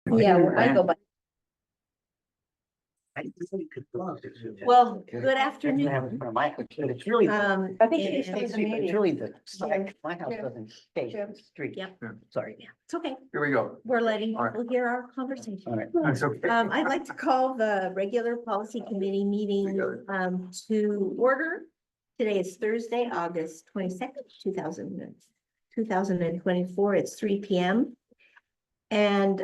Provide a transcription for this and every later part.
Yeah, I go by. Well, good afternoon. It's really, I think it it's really the side, my house Jim. doesn't face Jim. the street. Yep. Sorry. It's okay. Here we go. We're letting All right. people hear our conversation. All right. That's okay. I'd like to call the regular policy committee meeting, to order. Today is Thursday, August 22nd, 2024. It's 3 p.m. And,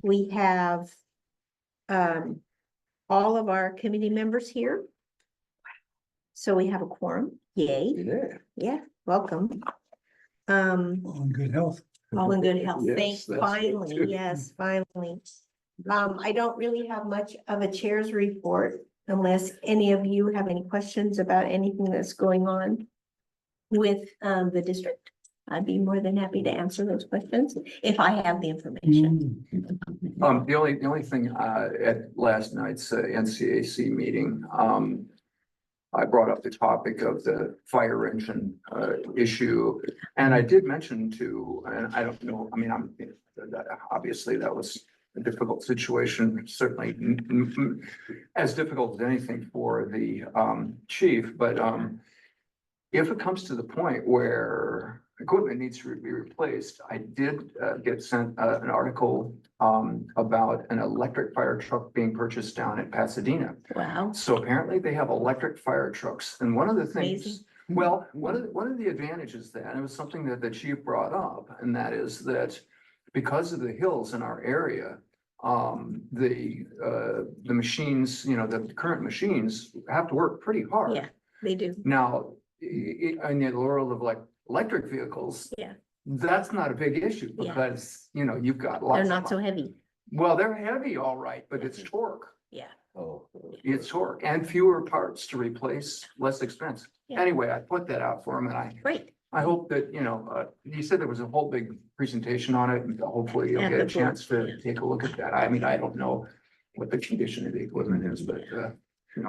we have, all of our committee members here. So we have a quorum. Yay. Yeah, welcome. All in good health. All in good health. Yes, Thanks, that's good finally, too. yes, finally. I don't really have much of a chair's report unless any of you have any questions about anything that's going on with the district. I'd be more than happy to answer those questions if I have the information. The only thing, at last night's NCAC meeting, I brought up the topic of the fire engine, issue. And I did mention to, and I don't know, I mean, obviously that was a difficult situation, certainly as difficult as anything for the, chief, but, if it comes to the point where equipment needs to be replaced, I did get sent an article about an electric fire truck being purchased down at Pasadena. Wow, So apparently they have electric fire trucks, and one of the Amazing. things, well, one of the advantages that, and it was something that the chief brought up, and that is that because of the hills in our area, the machines, the current machines have to work pretty hard. yeah, they do. Now, in the world of electric vehicles. Yeah. That's not a big issue Yeah. because, you've got lots. They're of not so them. heavy. Well, they're heavy, all right, but it's torque. Yeah, It's torque and fewer parts to replace, less expensive. Yeah. Anyway, I put that out for him and great. I hope that, he said there was a whole big presentation on it and hopefully you'll At get the a chance booth, to take a look at that. I mean, I don't know what the condition of the equipment is, but, Yeah.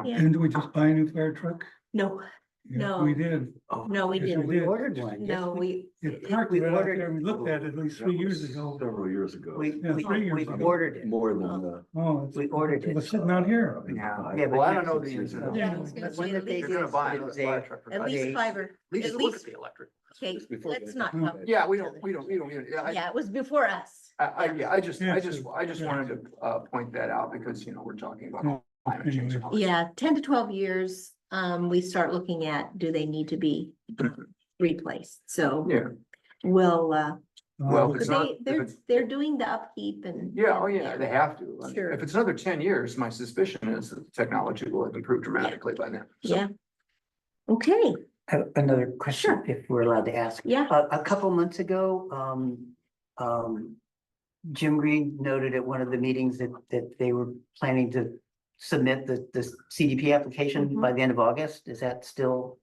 And we just buy a new fire truck? No, Yes, No. We did. no, we Yes, didn't. we We did. ordered one. No, we, It parked we right out ordered- there. We looked at it at least 3 years ago. Several years ago. We, Yeah, we, 3 years we ago. ordered it. More than, Oh, We ordered it was it. sitting out here. yeah. Yeah, but Well, I don't yes, know the ins and outs. Yeah, I was gonna When say the at thing You're least, gonna buy It was a fire a- truck. at least a- five or, At least at look at least, the electric. okay, Before let's they- not Hmm. talk. Yeah, we don't, yeah, Yeah, it was before us. I just Yeah, wanted to, point that out because, we're talking Yeah. about climate change. and all this. Yeah, 10 to 12 years, we start looking at, do they need to be replaced? So Yeah, we'll, well, but it's not, they're doing the upkeep and. yeah, oh yeah, they have to. Sure. If it's another 10 years, my suspicion is that the technology will have improved dramatically by then. So, Yeah. Okay, Another question, Sure. if we're allowed to ask. yeah, A couple months ago, Jim Green noted at one of the meetings that they were planning to submit the CDP application by the end of August. Is that still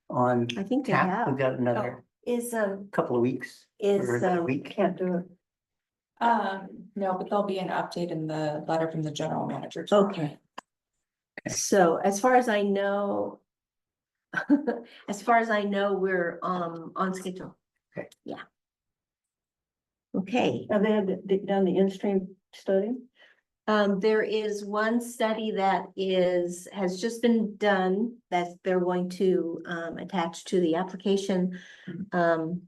on I think they tap? have. We've got another Is, couple of weeks. or a week. can't do it. No, but there'll be an update in the letter from the general manager. Okay. So as far as I know, we're on schedule. Okay. Yeah. Okay, Have they done the in-stream study? there is one study that has just been done that they're going to attach to the application. And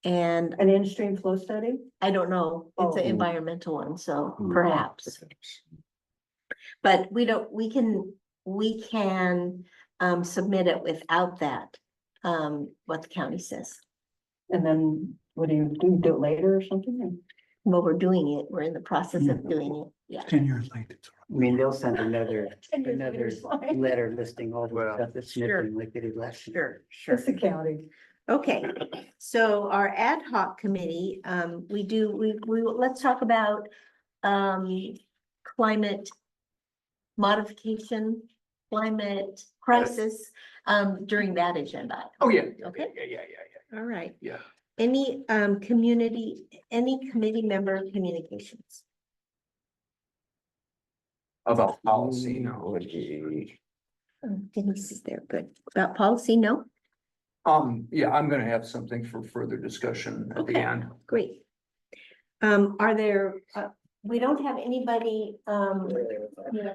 An in-stream flow study? I don't know, it's an Oh. environmental one, so Mm. perhaps. But we can submit it without that, what the county says. And then what do you do? Do it later or something? Well, we're doing it, we're in the process of doing it, yeah. 10 years late. It's I mean, they'll send another 10 years later another is fine. letter listing all the Well, stuff that's sure. missing like they did last year. Sure, sure. It's the county. Okay, so our ad hoc committee, let's talk about climate modification, climate crisis, during that agenda. Oh, yeah. Okay. Yeah. All right. Yeah. Any committee member communications? About policy, no. Oh, Denise is there, good. About policy, no? Yeah, I'm gonna have something for further discussion at the Okay. end. Great. Are there, we don't have anybody,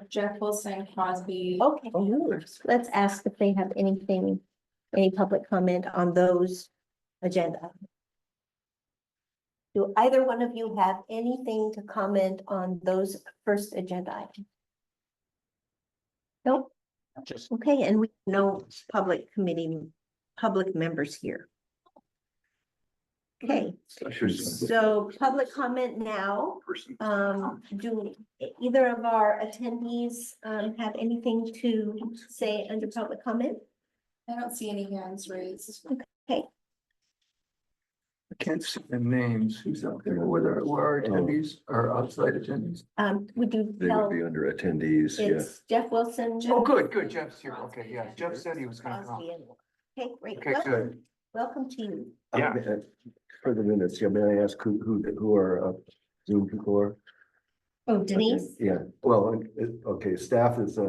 Jeff Wilson, Crosby. okay, let's ask if they have anything, any public comment on those agenda. Do either one of you have anything to comment on those first agenda items? Nope. Just Okay, and we no public committee, public members here. Okay, so public comment now. Do either of our attendees have anything to say under public comment? I don't see any hands raised. I can't see the names. Who's out there? Where are attendees or outside attendees? Would you They tell, would be under attendees, yeah. it's Jeff Wilson? Oh, good, Jeff's here. Okay, yeah, Jeff said he was gonna come. Crosby and- Okay, great. Okay, Welcome. good. Welcome to you. Yeah. For the minutes, yeah, may I ask who our Zoom people are? Oh, Denise, Yeah, well, okay, staff is,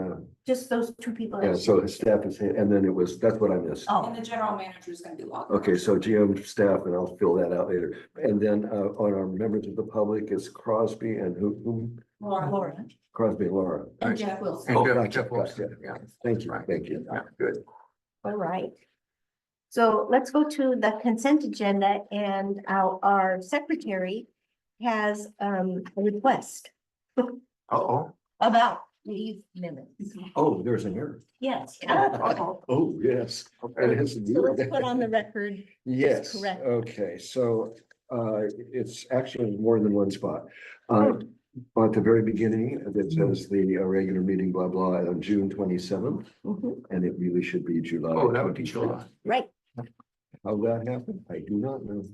just those two people. yeah, so his staff is, and then it was, that's what I missed. Oh, And the general manager is gonna be logged. Okay, so GM staff, and I'll fill that out later. And then on our members of the public is Crosby and who? Laura. Crosby and Laura. And Jeff Wilson. And Oh, Jeff, gotcha, Jeff Wilson, gotcha. yeah. Thank you, Right. thank you. Yeah, good. all right. So let's go to the consent agenda and our secretary has a request Uh-oh. about these minutes. Oh, there's an error. Yes. Oh, yes. Okay. It has to So let's do- put on the record. Yes, correct. okay, so it's actually more than one spot. At the very beginning, it says the regular meeting, blah, blah, on June 27th, Mhm. and it really should be July. Oh, that would be 25th. July. Right, How that happened, I do not know.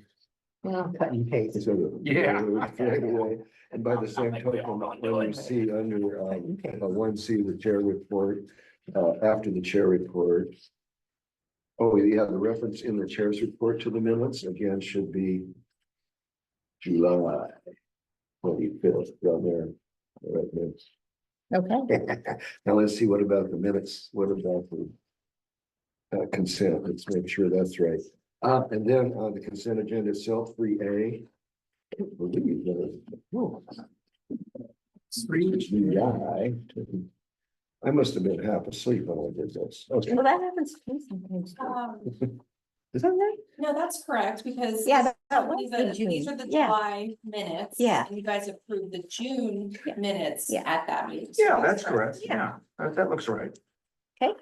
cut and paste. So the- Yeah. right away. And by the same token, when you see under one C, the chair report, after the chair report. Oh, yeah, the reference in the chair's report to the minutes again should be July 25th down there. Right there. okay. Now let's see, what about the minutes? What about the consent? Let's make sure that's right. And then the consent agenda itself, 3A. Believe that. Oh. 3I. I must have been half asleep when I did this. Okay. Well, that happens to me sometimes. Is that right? No, that's correct, because. Yeah, that was These the are, June. these are the Yeah. July minutes. Yeah. And you guys approved the June minutes Yeah. at that meeting. So Yeah, that's correct. Yeah. Yeah, that looks right. Okay.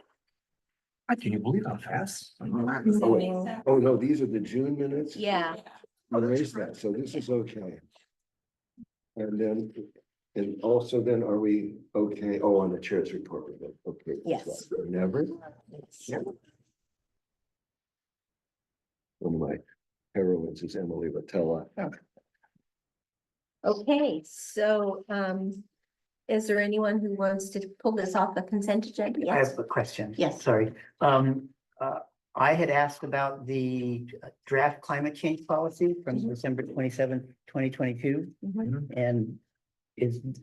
Can you believe how fast? Oh, wait. Oh, no, these are the June minutes? Yeah, Erase that, so this is okay. And then, and also then are we okay? Oh, on the chair's report, we're good. Okay. Yes. Never. One of my heroines is Emily Vatella. okay, so is there anyone who wants to pull this off the consent agenda? I Yes, have a question. Yes. Sorry. I had asked about the draft climate change policy from Mhm. December 27th, 2022, Mhm. and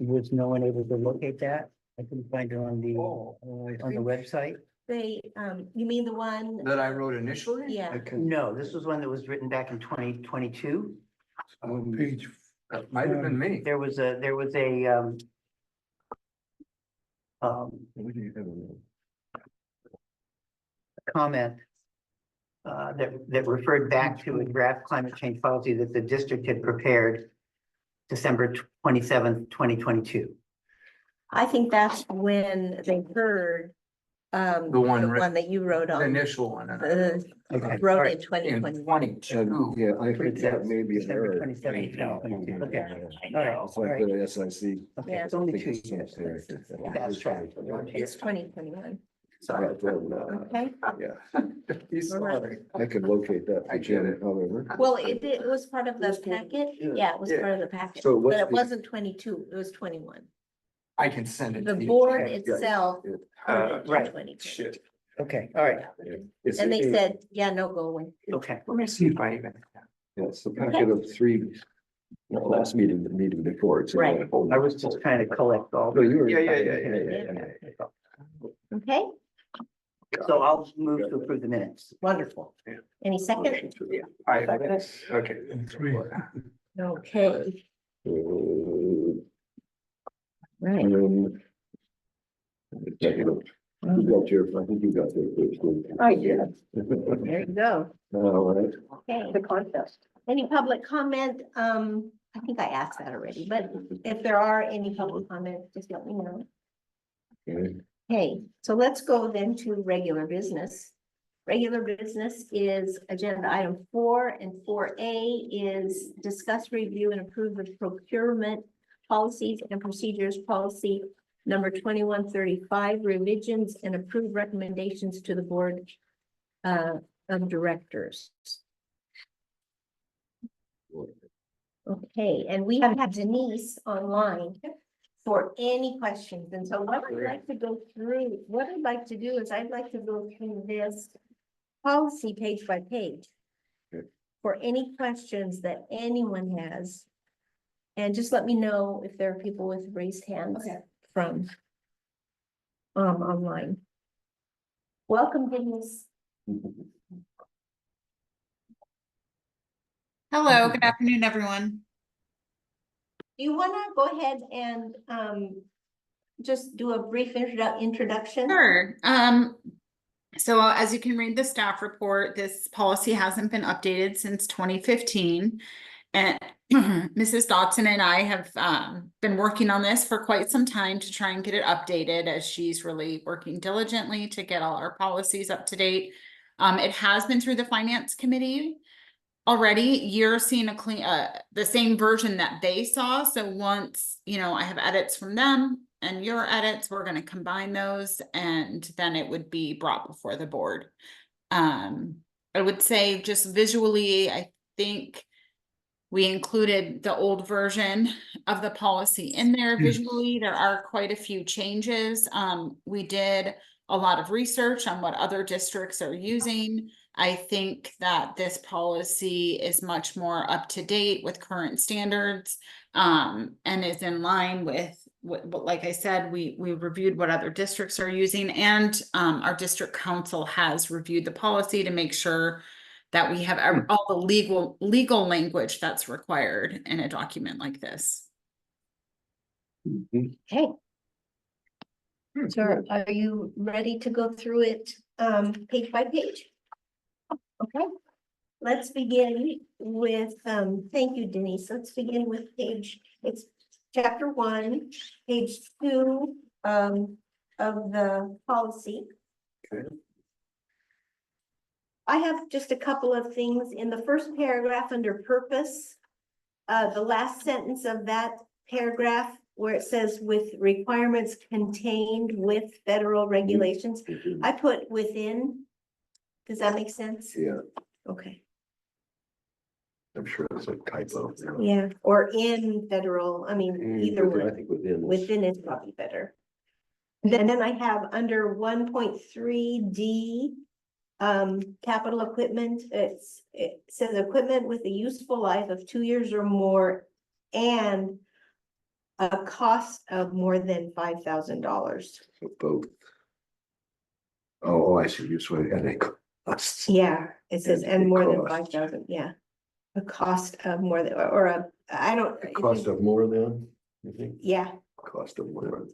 was no one able to locate that? I couldn't find it on the website. they, you mean the one? That I wrote initially? Yeah, I can, No, this was one that was written back in 2022. Page. That might have been me. There was a what do you have in comment that referred back to a draft climate change policy that the district had prepared December 27th, 2022. I think that's when they heard The one writ- that you wrote The on, initial one. Okay. wrote all in right. twenty In twenty. there? 22. Yeah, I think that may be an December error. 27th, 2022. Okay. All right, It's all like right. the SIC. Okay, Yeah. it's only I think 2 it's years. something. That's track. It's 2021, Sorry. okay? Yeah, He's sorry. I can locate that I for get Janet, it. however. Well, it was part of the packet, yeah, it was Yeah. part of the packet, So but what's it the- wasn't 22, it was 21. I can send it. The to you. board Yeah. itself heard it in right. 2020. Shit. Okay, all right, It's- And they said, yeah, no, go away. okay. Let me see if I even. Yeah, it's the packet of three, last meeting, the meeting before. It's in Right. that folder. I was just trying to collect all. No, you were. Yeah. Okay, So I'll move to approve the minutes. wonderful. Yeah. Any second? Okay. Three. Okay, Right. And you got your, I think you got your first one. I did, There you go. All right. Okay. the contest. Any public comment? I think I asked that already, but if there are any public comments, just let me know. Okay. Okay, so let's go then to regular business. Regular business is agenda item 4, and 4A is discuss, review, and approve the procurement policies and procedures policy number 2135, revisions and approve recommendations to the board of directors. Okay, and we have Denise online for any questions. And so what I'd like to go through, what I'd like to do is I'd like to go through this policy page by page Okay. for any questions that anyone has. And just let me know if there are people with raised hands Okay. from online. Welcome, Denise. Hello, good afternoon, everyone. Do you want to go ahead and just do a brief introduction? Sure. So as you can read the staff report, this policy hasn't been updated since 2015. And Mrs. Dotson and I have been working on this for quite some time to try and get it updated, as she's really working diligently to get all our policies up to date. It has been through the finance committee already. You're seeing a clean, the same version that they saw. So once, I have edits from them and your edits, we're going to combine those, and then it would be brought before the board. I would say just visually, I think we included the old version of the policy in there. Visually, there are quite a few changes. We did a lot of research on what other districts are using. I think that this policy is much more up to date with current standards, and is in line with what, like I said, we reviewed what other districts are using, and our district council has reviewed the policy to make sure that we have all the legal language that's required in a document like this. Okay. So are you ready to go through it page by page? Okay, let's begin with, thank you, Denise. Let's begin with it's chapter 1, page 2 of the policy. Okay. I have just a couple of things in the first paragraph under purpose. The last sentence of that paragraph where it says with requirements contained with federal regulations, I put within. Does that make sense? Yeah, Okay. I'm sure it's a typo. Yeah, or in federal, I mean, either I one, think within. within is probably better. Then I have under 1.3D, capital equipment, it says equipment with a useful life of 2 years or more and a cost of more than $5,000. So both. Oh, I see. You swear, and it costs. Yeah, it says, And and more than cost. 5,000, yeah. A cost of more than, or a, I don't. The cost of more than, you think? Yeah, Cost of more,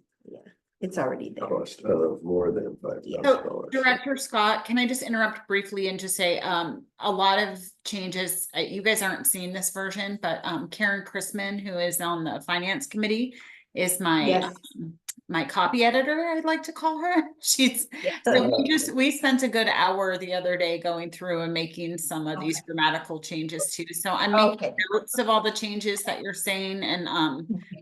it's already there. cost of more than $5,000. So Director Scott, can I just interrupt briefly and just say, a lot of changes, you guys aren't seeing this version, but Karen Chrisman, who is on the finance committee, is my Yes. my copy editor, I'd like to call her. She's so we spent a good hour the other day going through and making some of these grammatical changes too. So I'm making notes of all the changes that you're saying, and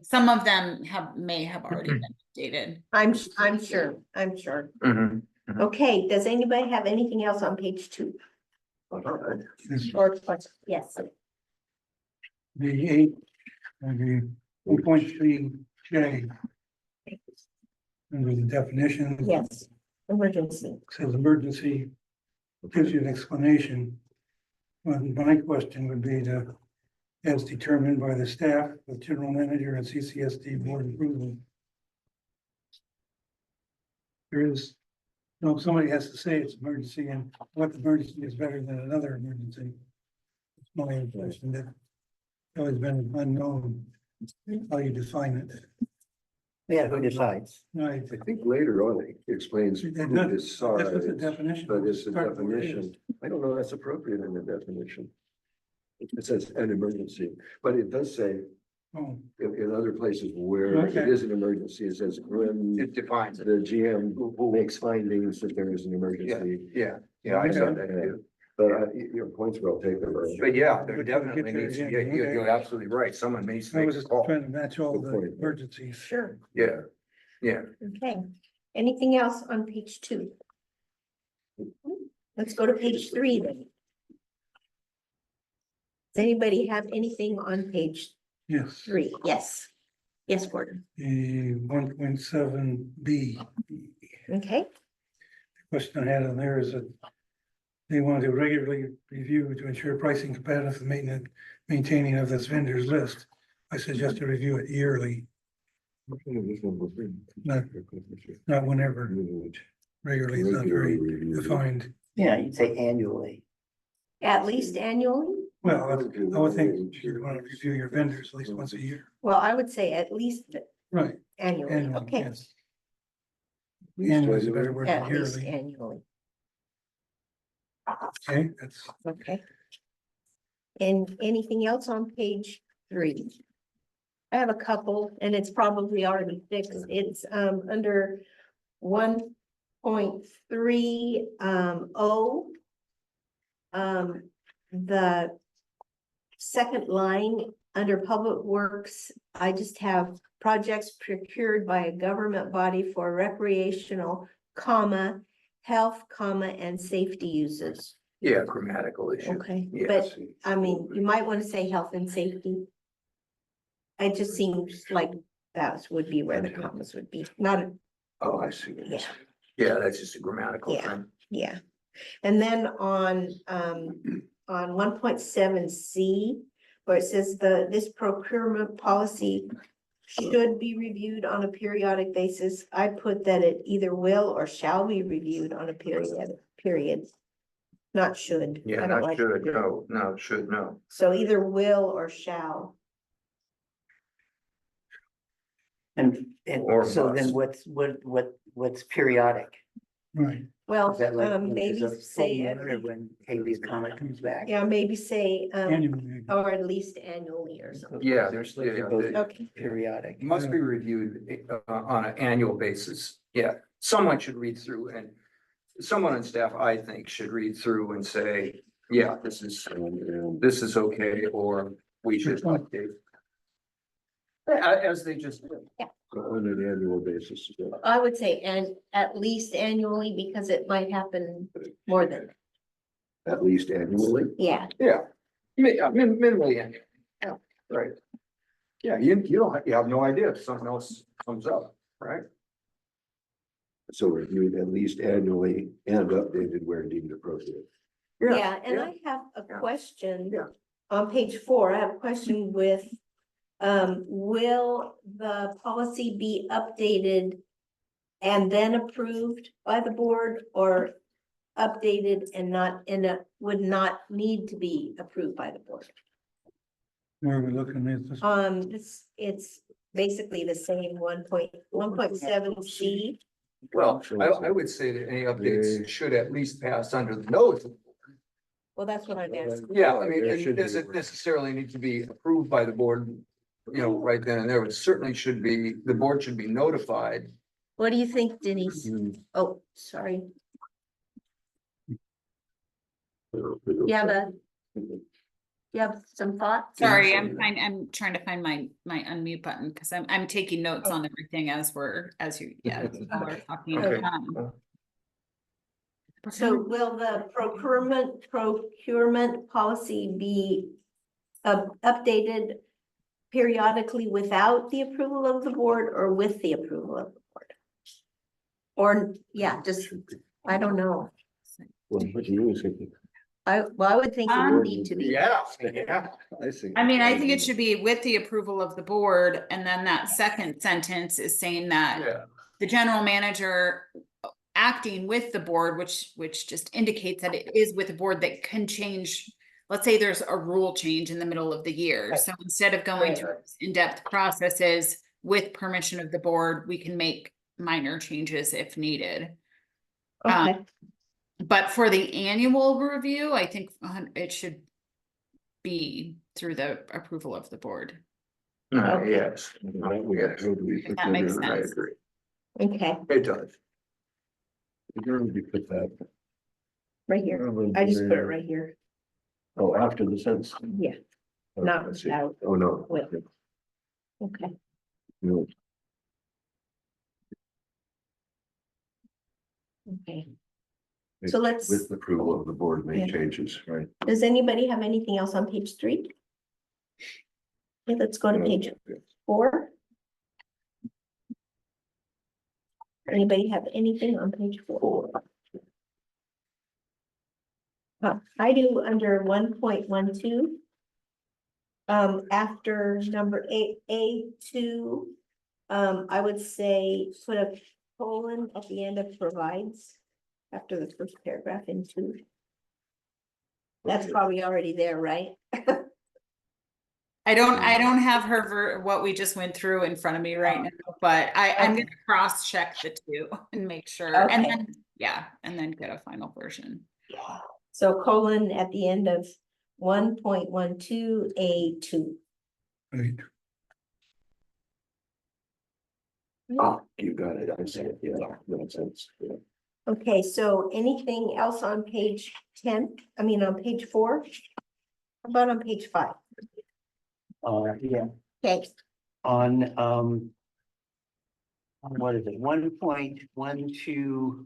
some of them may have already been updated. I'm sure. Okay, does anybody have anything else on page 2? Or, yes, The 8, the 1.3J. Under the definition. yes, emergency. Says emergency, gives you an explanation. My question would be as determined by the staff, the general manager and CCSD board approval. There is, somebody has to say it's emergency, and what emergency is better than another emergency. It's my impression that it's always been unknown how you define it. Yeah, who decides? Right. I think later on it explains It who does- decides, That's the definition. but it's the Start where it is. definition. I don't know that's appropriate in the definition. It says an emergency, but it does say Oh, in other places where it Okay. is an emergency, it says when It defines the it. GM makes findings that there is an emergency. Yeah, I saw that too. But your point's well taken, Earl. But yeah, there Get definitely there needs to, again, you're okay. absolutely right. Someone needs to I make was a just call. trying to match all Good the point. emergencies. Sure. Yeah, yeah. Okay. Anything else on page 2? Let's go to page 3 then. Does anybody have anything on page Yes, 3? Yes. Yes, Gordon. the 1.7B. Okay. Question I had on there is that they want to regularly review to ensure pricing competitive and maintaining of this vendors list. I suggest to review it yearly, not whenever. Regularly is not very defined. Yeah, you'd say annually. At least annually? Well, I would think you want to review your vendors at least once a year. Well, I would say at least Right. annually. Annually, Okay. yes. Annually is a better word than At least yearly. annually. Okay, that's, Okay. And anything else on page 3? I have a couple, and it's probably already fixed. It's under 1.3 the second line under Public Works, I just have projects procured by a government body for recreational, health, and safety uses. Yeah, grammatical issue. Okay, Yes. but I mean, you might want to say health and safety. It just seems like that would be where the commas would be, not, Oh, I see. Yeah. Yeah, that's just a grammatical Yeah. thing. yeah. And then on 1.7C, where it says this procurement policy should be reviewed on a periodic basis, I put that it either will or shall be reviewed on a period. Not should. Yeah, I don't not like should, no, should, no. So either will or shall. And Or so then must. what's periodic? right. Well, Is that like, maybe is a full say, moon or when Haley's comet comes back? yeah, maybe say, Annually. or at least annually or something. Yeah, There's yeah, yeah, both Okay, periodic. It must be reviewed on an annual basis. Yeah, someone should read through and someone on staff, I think, should read through and say, yeah, this is okay, or we should update. As they just did. On an annual basis. Yeah. I would say, and at least annually, because it might happen more than, At least annually. yeah. Yeah, minimally annual. Oh. Right. Yeah, you have no idea if something else comes up, right? So reviewed at least annually and updated where deemed appropriate. Yeah, and I have a question. Yeah. On page 4, I have a question with, will the policy be updated and then approved by the board, or updated and would not need to be approved by the board? Where are we looking at this? It's basically the same 1.7C. Well, I would say that any updates should at least pass under the nose. Well, that's what I'm asking. Yeah, I mean, There it should be. doesn't necessarily need to be approved by the board, right then and there. It certainly should be, the board should be notified. What do you think, Denise? Oh, sorry. You have some thoughts? Sorry, I'm trying to find my unmute button because I'm taking notes on everything as we're talking. Okay. So will the procurement policy be updated periodically without the approval of the board or with the approval of the board? Or, yeah, just, I don't know. Well, what do you think? I would think it would need to be. Yeah. I think. I mean, I think it should be with the approval of the board, and then that second sentence is saying that Yeah, the general manager acting with the board, which just indicates that it is with the board that can change. Let's say there's a rule change in the middle of the year. Right. So instead of going through in-depth processes, with permission of the board, we can make minor changes if needed. Okay, But for the annual review, I think it should be through the approval of the board. Okay. Yes. That we Yes. totally put That that makes in. I sense. agree. okay, It does. Where would you put that? right here. I just put it right here. Oh, after the sentence. Yeah. Oh, Not I see. without. Oh, no. With. Okay, No. okay. So let's, With approval of the board, make Yeah. changes, right? does anybody have anything else on page 3? Okay, let's go to page 4. Anybody have anything on page 4? I do under 1.12. After number A2, I would say put a colon at the end of provides after the first paragraph in 2. That's Okay. probably already there, right? I don't have what we just went through in front of me right now, but I'm Okay. gonna cross check the 2 and make sure, and Okay. then, yeah, and then get a final version. So colon at the end of 1.12 A2. Right. Oh, you got it. I see it. Yeah, makes sense. Yeah. Okay, so anything else on page 10? I mean, on page 4? How about on page 5? Yeah, Okay, on, what is it, 1.12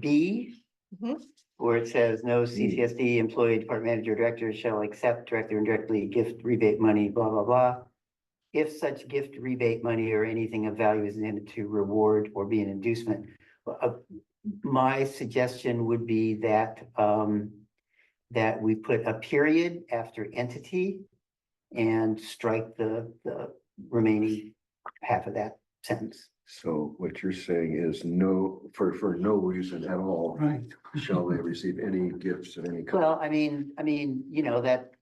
B? Mhm. Where it says no CCSD employee, department manager, director shall accept directly or indirectly gift rebate money, blah, blah, blah. If such gift rebate money or anything of value is intended to reward or be an inducement. My suggestion would be that, that we put a period after entity and strike the remaining half of that sentence. So what you're saying is no, for no reason at all, Right. shall they receive any gifts of any kind. Well, I mean, you know, that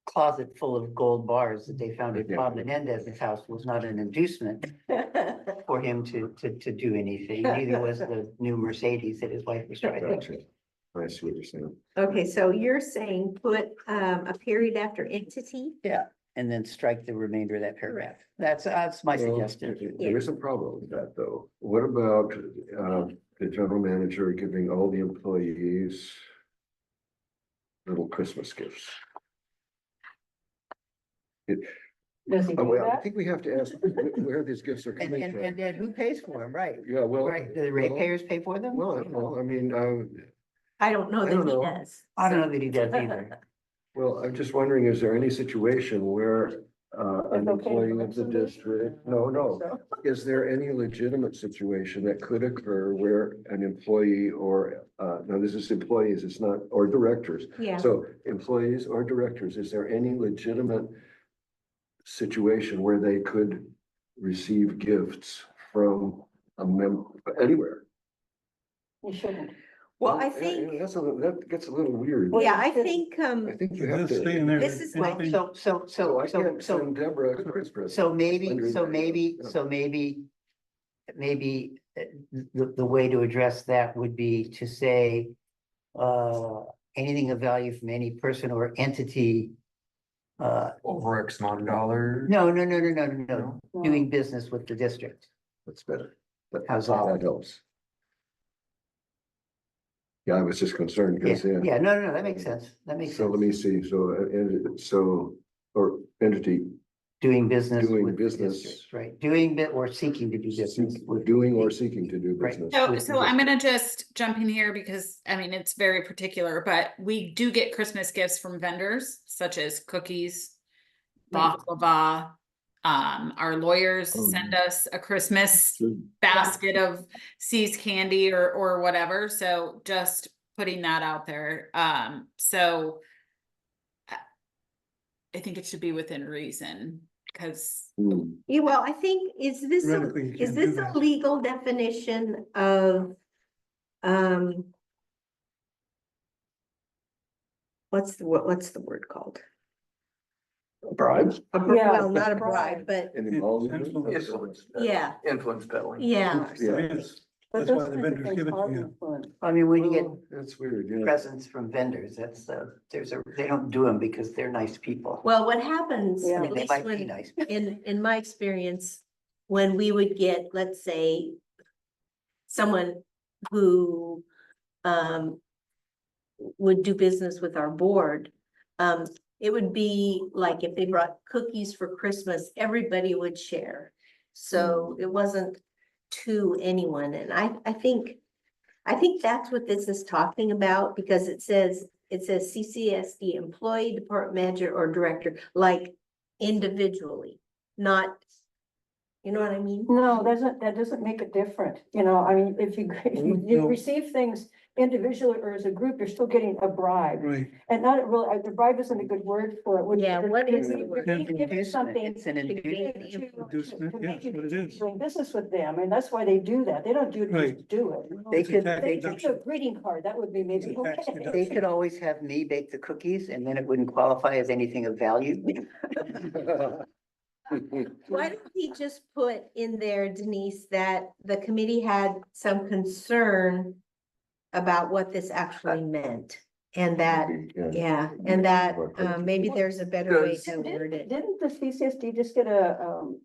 closet full of gold bars that they found at Bob Menendez's house was not an inducement for him to do anything. Neither was the new Mercedes that his wife was driving. Gotcha. I see what you're saying. okay, so you're saying put a period after entity? Yeah, and then strike the remainder of that paragraph. That's my Well, suggestion. There is a problem with that, though. What about the general manager giving all the employees little Christmas gifts? Does he do Well, I that? think we have to ask where these gifts are And, coming and, from. and then who pays for them, right? Yeah, well. Right, do the ratepayers pay for them? Well, I don't know. I mean, I don't know I don't that he know. does. I don't know that he does either. well, I'm just wondering, is there any situation where an It's okay employee for of the them to do? district, no. Is there any legitimate situation that could occur where an employee or, no, this is employees, it's not, or directors. Yeah, So employees or directors, is there any legitimate situation where they could receive gifts from a member anywhere? You shouldn't. well, I Yeah, think, that gets a little weird. yeah, I think, I think you It have does say in to. there This that is Well, anything- so I can't send Deborah a Christmas present. So maybe, the way to address that would be to say, anything of value from any person or entity. Over X amount of dollars. No, doing business with the district. That's better. How's that? That helps. Yeah, I was just concerned Yeah, because, yeah, no, that makes sense. That makes So let sense. me see, or entity Doing business doing with the business. district, right? Doing bit or seeking to do business. with doing or the- seeking to do Right. business. So, with the I'm district. gonna just jump in here because, I mean, it's very particular, but we do get Christmas gifts from vendors such as cookies, Right. baklava. Our lawyers send us a Christmas basket of C's candy or whatever, so just putting that out there. So I think it should be within reason, because Hmm. yeah, well, I think, is this Theoretically, you is can't do this a that. legal definition of, what's the word called? Bribes? Yeah. Well, not a bribe, but And involved. Influence. yeah, Influence peddling. yeah. Yeah. It is. But That's why those the kinds of vendors things give it to are you. influence. I mean, when you get That's weird, yeah. presents from vendors, that's, they don't do them because they're nice people. Well, what happens, Yeah. I at mean, they least might be when, nice. in my experience, when we would get, let's say, someone who would do business with our board, it would be like if they brought cookies for Christmas, everybody would share. So it wasn't to anyone, and I think that's what this is talking about, because it says CCSD employee, department manager, or director, like individually, not, you know what I mean? No, that doesn't make it different, you know, I mean, if you No. receive things individually or as a group, you're still getting a bribe. Right. And not really, the bribe isn't a good word for it. Yeah, what is the You're word? giving something It's an to inducement. Inducement, make yes, you what it is. doing business with them, and that's why they do that, they don't do it just to Right. do it. They It's a could, tax they They could, give you a greeting card, that would be maybe It's a tax okay. they could always have me bake the cookies and then it wouldn't qualify as anything of value. Why don't we just put in there, Denise, that the committee had some concern about what this actually meant? And that, yeah, and that, maybe there's a better way to word it. Didn't the CCSD just get an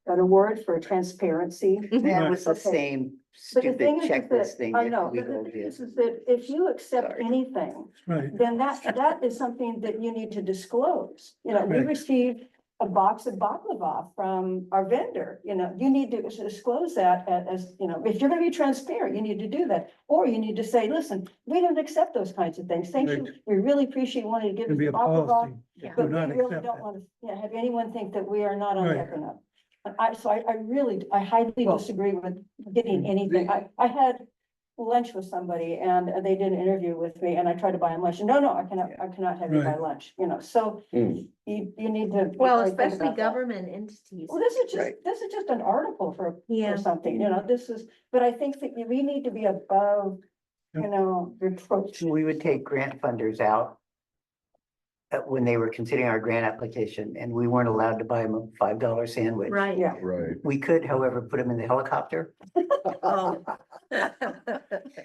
award for transparency? That was the Okay. same But the stupid thing is checklist thing I that know, we but the all thing did. is that if you accept Sorry. anything, Right. then that is something that you need to disclose. You know, we Right. received a box of baklava from our vendor, you know, you need to disclose that as, you know, if you're gonna be transparent, you need to do that. Or you need to say, listen, we don't accept those kinds of things. Thank you. Right. We really appreciate wanting to give It'd us be the a baklava. policy. Yeah. But Do we not really accept don't that. want to, have anyone think that we are not on the Right. up and up. I highly Well, disagree with getting anything. I had lunch with somebody and they did an interview with me and I tried to buy them lunch. No, I cannot have you buy Right. lunch, you know, so Mm. you need to. Well, really think especially about that. government entities. Well, this is Right. just an article for Yeah. something, you know, but I think that we need to be above, you know, reproach. We would take grant funders out when they were considering our grant application and we weren't allowed to buy them a $5 sandwich. Right. Yeah. Right, We could, however, put them in the helicopter, Oh.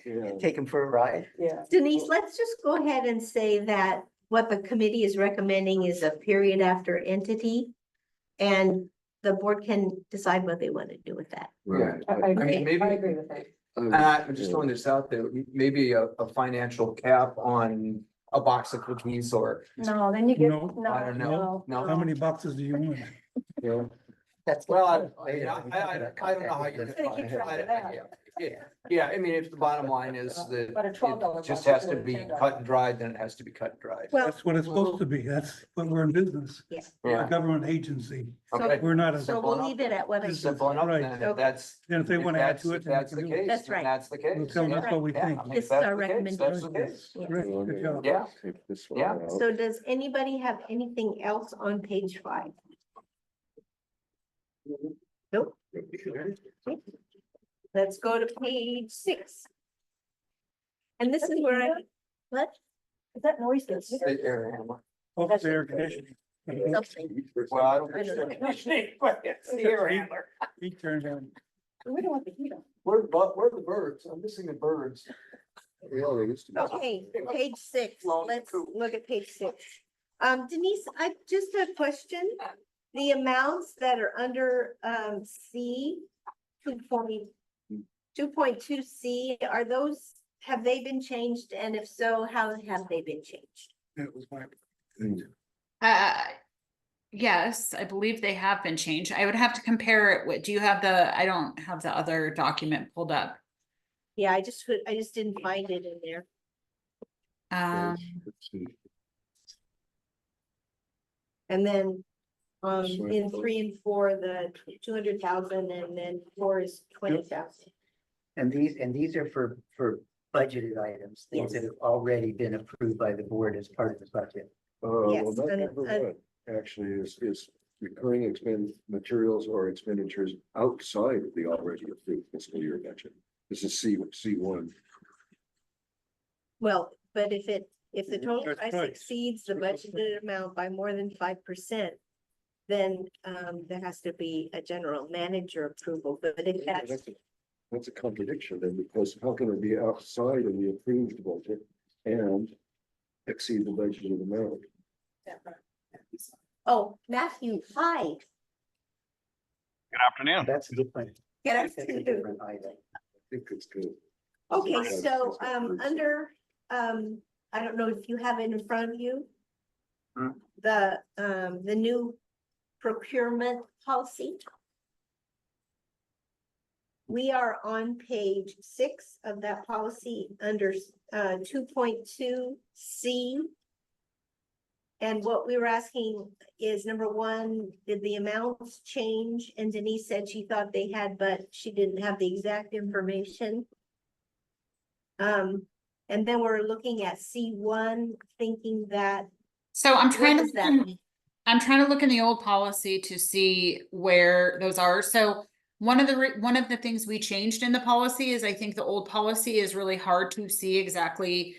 yeah. take them for a ride. Yeah. Denise, let's just go ahead and say that what the committee is recommending is a period after entity. And the board can decide what they want to do with that. Right. I mean, maybe- agree with that. I'm just throwing this out there, maybe a financial cap on a box of cookies or, No, then you get, No. no, I don't know. no. No. How many boxes do you want? Yeah. That's. well, I don't know how you. Gotta keep track of that. Yeah, I mean, if the bottom line is that But a $12 it just box has is to really be $10. cut and dried, then it has to be cut and dried. Well, That's what it's supposed to be. That's what we're in business. We're Yeah. a government agency. Okay. We're not a, so we'll leave it at what I. Just Simple enough, Right. then, Okay. if that's. and if they if want to add that's- to it, if then they that's can the do it. case, That's then right. that's the case. We'll tell them that's what we Yeah, think. I mean, This if is that's our the case, that's the recommendation. case. Yeah. Right, good job. Yeah. Take this one Yeah. out. So does anybody have anything else on page 5? Nope. Let's go to page 6. And this is where what? Is that noise? It's the air handler. Oh, it's air conditioning. Something. Well, I don't. I don't know. But it's the air handler. He turned on. We don't want the heat on. Where are the birds? I'm missing the birds. Yeah, they used to be. Okay, page 6. Long Let's coop. look at page 6. Denise, I just have a question. The amounts that are under C 2.2 C, are those, have they been changed? And if so, how have they been changed? That was my. Yes, I believe they have been changed. I would have to compare it with, do you have I don't have the other document pulled up. Yeah, I just didn't find it in there. Let's see. And then Sure. in 3 and 4, the 200,000, and then 4 is 20,000. And these are for budgeted items, things that Yes. have already been approved by the board as part of the budget. Well, Yes, that and- number one actually is recurring materials or expenditures outside of the already approved fiscal year budget. This is C1. Well, but if If the total That's price right. exceeds the budgeted amount by more than 5%, then there has to be a general manager approval, but if that's, That's a contradiction then, because how can it be outside of the approved budget and exceed the budgeted amount? oh, Matthew, hi. Good afternoon. That's a different. Get that's us a to. different item. I think it's good. Okay, so under, I don't know if you have it in front of you. Hmm. The new procurement policy. We are on page 6 of that policy under 2.2C. And what we were asking is, number one, did the amounts change? And Denise said she thought they had, but she didn't have the exact information. And then we're looking at C1, thinking that, So I'm what trying does that to, mean? I'm trying to look in the old policy to see where those are. So one of the things we changed in the policy is I think the old policy is really hard to see exactly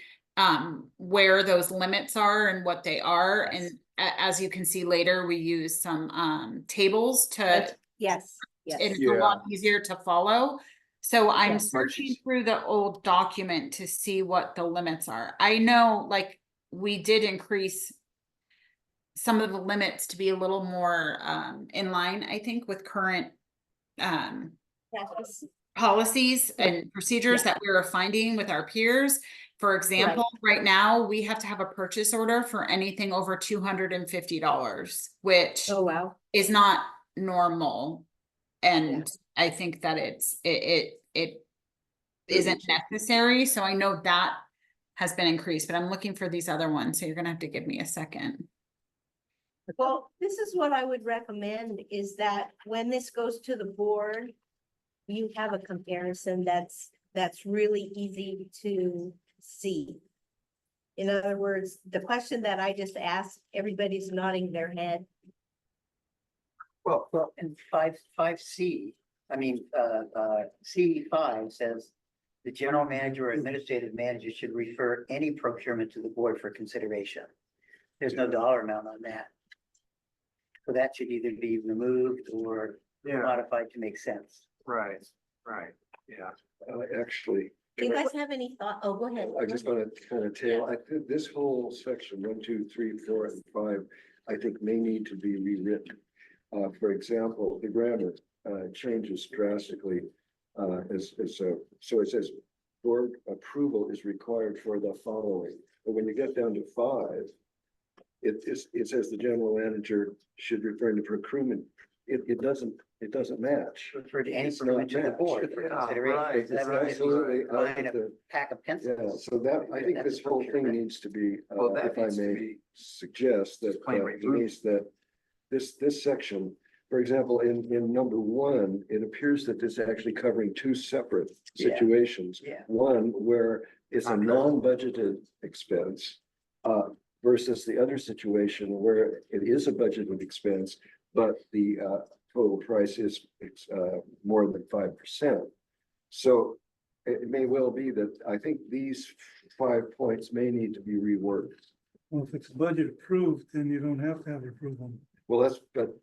where those limits are and what they are. Yes. And as you can see later, we use some tables to, Yes, and yes. it's a lot easier to follow. So I'm Yes. searching through the old document to see what the limits are. I know, like, we did increase some of the limits to be a little more in line, I think, with current Yes. policies and procedures that we were finding with our peers. For example, right now, we have to have a purchase order for anything over $250, which Oh, wow. is not normal. And I think that it isn't necessary. So I know that has been increased, but I'm looking for these other ones. So you're gonna have to give me a second. Well, this is what I would recommend is that when this goes to the board, you have a comparison that's really easy to see. In other words, the question that I just asked, everybody's nodding their head. Well, in five C, I mean, C5 says the general manager or administrative manager should refer any procurement to the board for consideration. There's no dollar amount on that. So that should either be removed or modified to make sense. Right, yeah. Actually, Do you guys have any thought? Oh, go ahead. I just want to kind of tail, I think this whole section, 1, 2, 3, 4, and 5, I think may need to be rewritten. For example, the grammar changes drastically. So it says board approval is required for the following. But when you get down to 5, it says the general manager should refer to procurement. It doesn't match. Refer to any It's procurement not to the matched. board for Yeah, consideration. right. So that It's means if absolutely you out find of a the- pack of Yeah, pencils. so that, I think That's this whole thing procurement. needs to be, Well, that if I needs to may be suggest that, plain removed. Denise, that this section, for example, in number 1, it appears that this is actually covering 2 separate Yeah. situations. Yeah. One where it's a non-budgeted expense, versus the other situation where it is a budgeted expense, but the, total price is, more than 5%. So it may well be that I think these 5 points may need to be reworked. Well, if it's budget approved, then you don't have to have approval. Well, but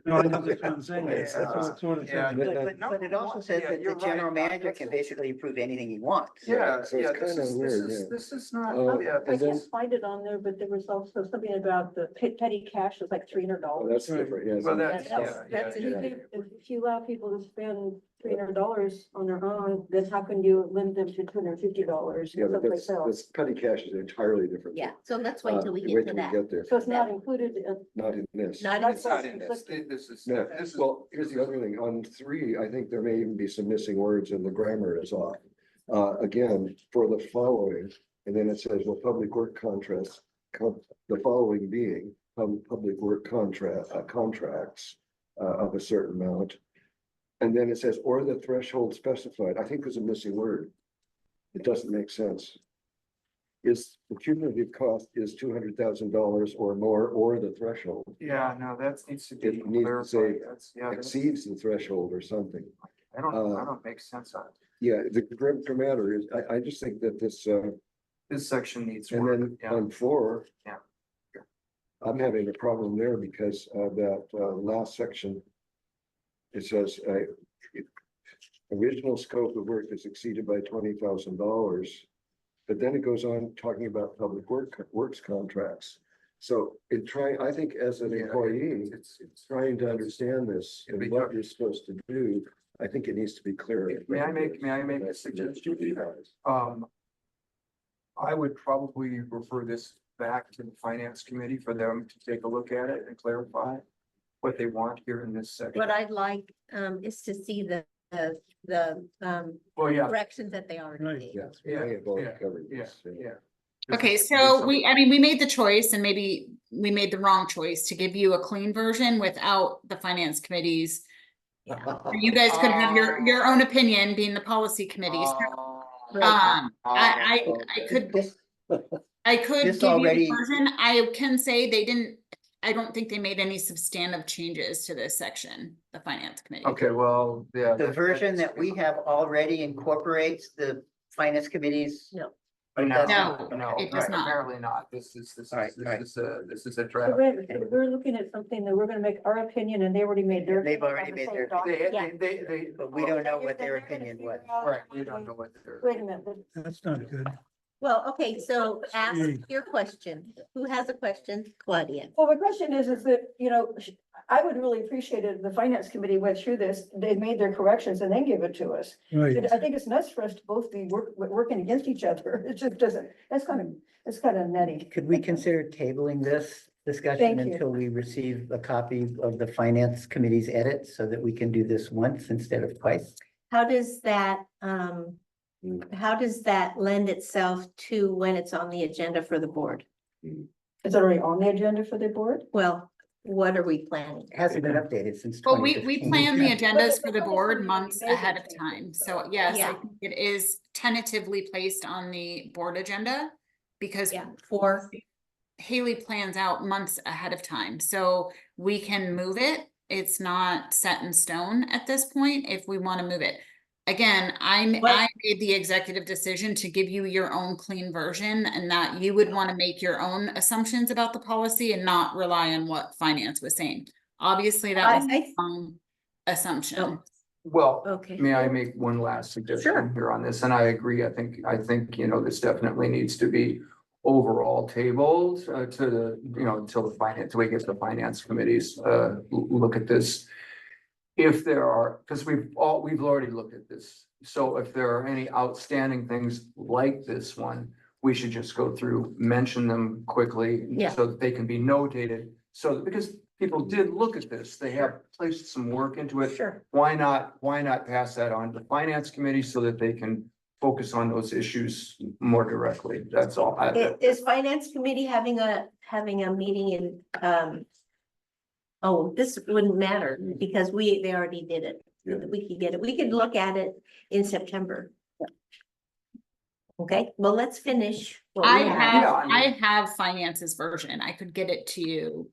No, I know that's what I'm saying. That's Yeah. what it's sort of Yeah. saying. But it also says Yeah, that the you're general right. manager can basically approve anything he wants. Yeah, So it's yeah, kinda weird, yeah. this is not, Yeah, I and then- can't find it on there, but there was also something about the petty cash was like $300. Oh, that's different, yes. well, that's, That's yeah, an yeah. If you allow people to spend $300 on their own, then how can you limit them to $250 Yeah, but someplace that's else? petty cash is entirely different. Yeah, so let's wait till we Wait get to till that. Get there, So it's not included in. not in this. Not It's not in this, this is, No, this is. well, here's the other thing, on 3, I think there may even be some missing words and the grammar is off. Again, for the following, and then it says, well, public work contracts, the following being, public work contracts of a certain amount. And then it says, or the threshold specified, I think there's a missing word. It doesn't make sense. Is the cumulative cost is $200,000 or more, or the threshold Yeah, no, that needs to be It needs to say clarified, that's, yeah, that's, exceeds the threshold or something. I don't make sense of it. Yeah, the grammar is, I just think that this, This section needs And work, then yeah. on 4. Yeah. I'm having a problem there because of that last section. It says, original scope of work is exceeded by $20,000. But then it goes on talking about public works contracts. So I think as an Yeah, employee, It's, trying to understand this It'd be and what tough. you're supposed to do, I think it needs to be clear. May I make a suggestion? I would probably refer this back to the finance committee for them to take a look at it and clarify what they want here in this section. What I'd like, is to see the, Well, yeah, corrections that they already Right. made. Yes, Yeah, we have already yeah, covered yeah, this. yeah. Okay, so we made the choice and maybe we made the wrong choice to give you a clean version without the finance committees. You guys could have your own opinion being the policy committees. I could This, give this you already- the version. I can say I don't think they made any substantive changes to this section, the finance committee. Okay, well, yeah. the version that we have already incorporates the finance committees. No. No, No, it does not. apparently not. This All right, all right. is a So draft. we're looking at something that we're gonna make our opinion and they already made their. They've opinion already on the made same their document. They, But we don't know Then what their they're gonna opinion figure was. out- right, we don't know what they're. Wait a minute, That's not good. Well, okay, so ask Mm. your question. Who has a question? Claudia. well, the question is that, I would really appreciate it if the finance committee went through this, they made their corrections and then give it to us. Right. I think it's nuts for us to both be working against each other. It just doesn't, it's kind of nutty. Could we consider tabling this discussion Thank you. until we receive a copy of the finance committee's edits so that we can do this once instead of twice? How does that, lend itself to when it's on the agenda for the board? Is it already on the agenda for the board? Well, what are we planning? It hasn't been updated since Well, we 2015. plan the But agendas for the the board policy months committee ahead made of the time. changes, So so- yes, I Yeah. think it is tentatively placed on the board agenda because Yeah, for, Haley plans out months ahead of time, so we can move it. It's not set in stone at this point if we want to move it. Again, I made the executive decision to give you your own clean version and that you would want to make your own assumptions about the policy and not rely on what finance was saying. Obviously, that was I- a wrong assumption. Oh. Well, okay. may I make one last suggestion Sure. here on this? And I agree. I think, this definitely needs to be overall tabled to the, until the finance, till we get to the finance committees, look at this. If there are, because we've already looked at this. So if there are any outstanding things like this one, we should just go through, mention them quickly. Yeah. So that they can be notated. So, because people did look at this, they have placed some work into it. Sure. Why not pass that on to the finance committee so that they can focus on those issues more directly? That's all. Is finance committee having a meeting in, oh, this wouldn't matter because they already did it. Yeah. We could get it. We could look at it in September. Okay, well, let's finish. what we I have finance's version. I could get it to you,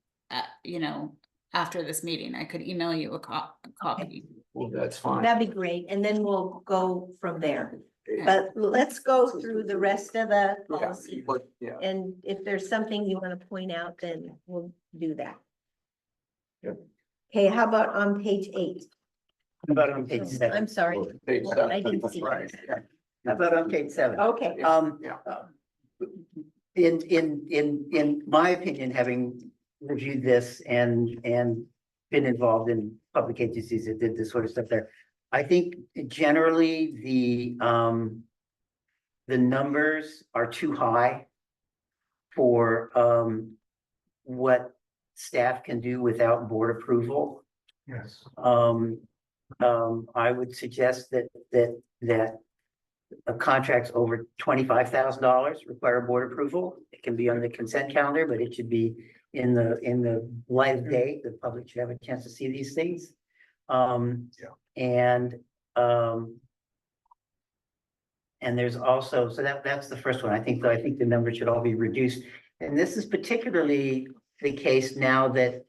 after this meeting. I could email you a copy. Well, that's fine. That'd be great, and then we'll go from there. But let's go through the rest of the Yeah, policy. but, yeah. And if there's something you want to point out, then we'll do that. Yep. Okay, how about on page 8? How about on page 7? I'm sorry. Page Hold on, I didn't see Right, it. yeah. How about on page 7? Okay, Yeah. In my opinion, having reviewed this and been involved in public agencies that did this sort of stuff there, I think generally the numbers are too high for what staff can do without board approval. Yes. I would suggest that contracts over $25,000 require board approval. It can be on the consent calendar, but it should be in the light of day. The public should have a chance to see these things. And there's also, so that's the first one. I think the numbers should all be reduced. And this is particularly the case now that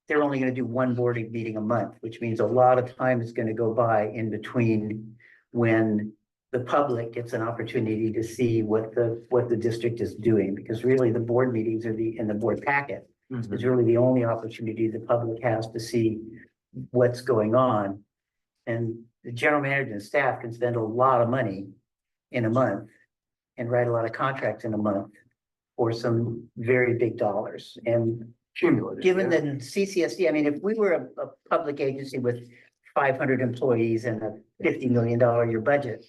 they're only going to do one board meeting a month, which means a lot of time is going to go by in between when the public gets an opportunity to see what the district is doing, because really the board meetings are in the board packet is really the only opportunity the public has to see what's going on. And the general manager and staff can spend a lot of money in a month and write a lot of contracts in a month for some very big dollars. And Cumulative. given yeah. that CCSD, I mean, if we were a public agency with 500 employees and a $50 million a year budget,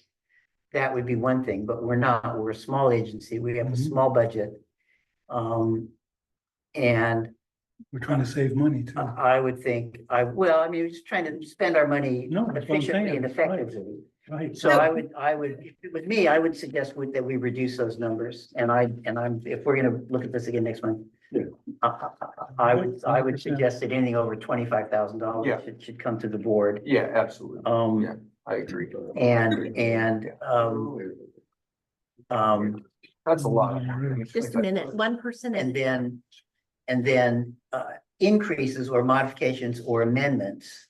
that would be one thing, but we're not. We're a small agency. We have a small budget. And We're trying to save money too. I would think, well, I mean, we're just trying to spend our money No, that's what I'm efficiently saying. and effectively. Right. So I would, with me, I would suggest that we reduce those numbers. And if we're gonna look at this again next month. Yeah. I would 100%. suggest that anything over $25,000 Yeah. should come to the board. Yeah, absolutely. Yeah. I agree. That's a lot. Just a minute, 1%. And then increases or modifications or amendments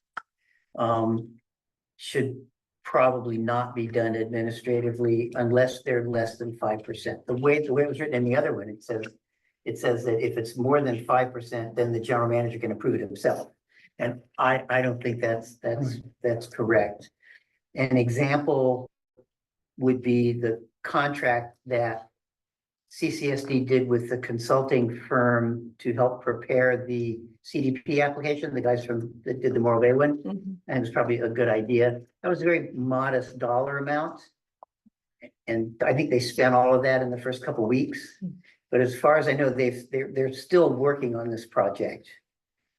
should probably not be done administratively unless they're less than 5%. The way it was written in the other one, it says that if it's more than 5%, then the general manager can approve it himself. And I don't think that's correct. An example would be the contract that CCSD did with the consulting firm to help prepare the CDP application, the guys that did the Morro Bay one. Mhm. And it was probably a good idea. That was a very modest dollar amount. And I think they spent all of that in the first couple of weeks. But as far as I know, they're still working on this project.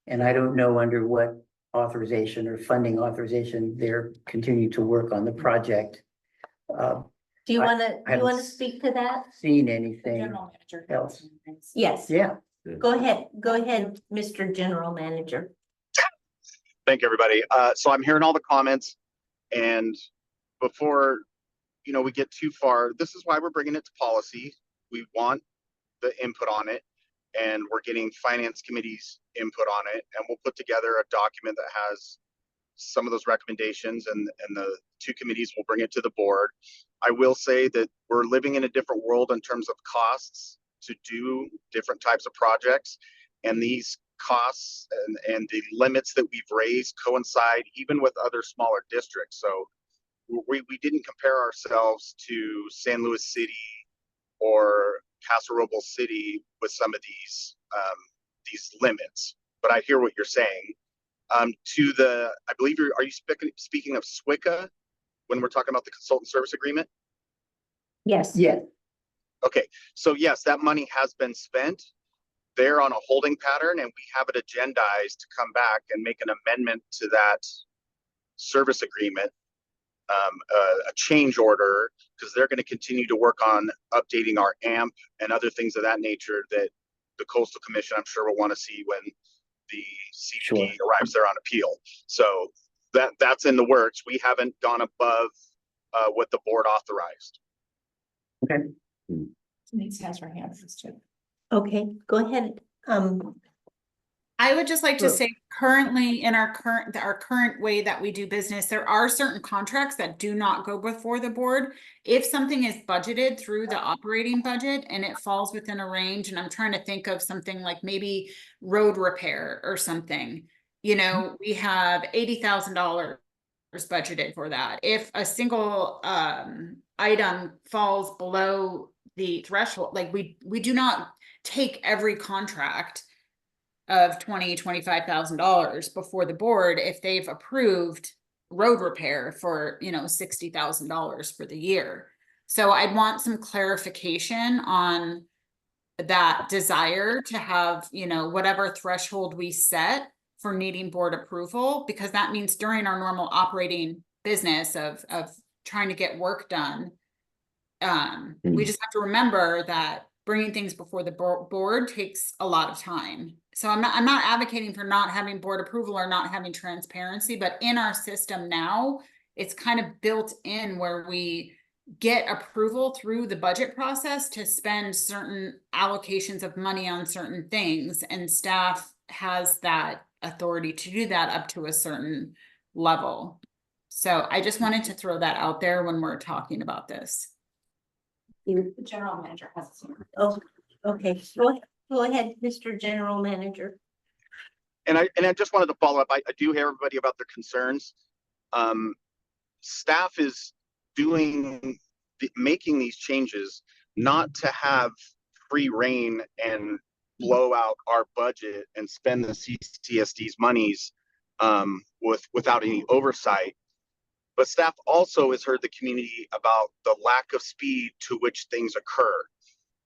And I don't know under what authorization or funding authorization they're continuing to work on the project. Do you I wanna, do you haven't wanna speak to that? Seen The anything general manager. else? Yes, Yeah. go ahead, Mr. General Manager. Thank you, everybody. So I'm hearing all the comments, and before, we get too far, this is why we're bringing it to policy. We want the input on it, and we're getting finance committee's input on it, and we'll put together a document that has some of those recommendations, and the two committees will bring it to the board. I will say that we're living in a different world in terms of costs to do different types of projects, and these costs and the limits that we've raised coincide even with other smaller districts. So we didn't compare ourselves to San Luis City or Paso Robles City with some of these limits, but I hear what you're saying. I believe are you speaking of SWICA when we're talking about the consultant service agreement? Yes. Yeah. Okay, so yes, that money has been spent. They're on a holding pattern, and we have it agendized to come back and make an amendment to that service agreement, a change order, because they're going to continue to work on updating our AMP and other things of that nature that the Coastal Commission, I'm sure, will want to see when the CPD arrives there on appeal. So that's in the works. We haven't gone above what the board authorized. Okay. Denise has her hands too. Okay, go ahead. I would just like to Sure. say currently in our current way that we do business, there are certain contracts that do not go before the board. If something is budgeted through the operating budget and it falls within a range, and I'm trying to think of something like maybe road repair or something, we have $80,000 budgeted for that. If a single item falls below the threshold, like we do not take every contract of $25,000 before the board if they've approved road repair for $60,000 for the year. So I'd want some clarification on that desire to have whatever threshold we set for needing board approval, because that means during our normal operating business of trying to get work done, we just have to remember that bringing things before the board takes a lot of time. So I'm not advocating for not having board approval or not having transparency, but in our system now, it's kind of built in where we get approval through the budget process to spend certain allocations of money on certain things, and staff has that authority to do that up to a certain level. So I just wanted to throw that out there when we're talking about this. You, The general manager has a senior. oh, okay, go ahead, Mr. General Manager. And I just wanted to follow up. I do hear everybody about their concerns. Staff is making these changes not to have free reign and blow out our budget and spend the CSD's monies without any oversight. But staff also has heard the community about the lack of speed to which things occur.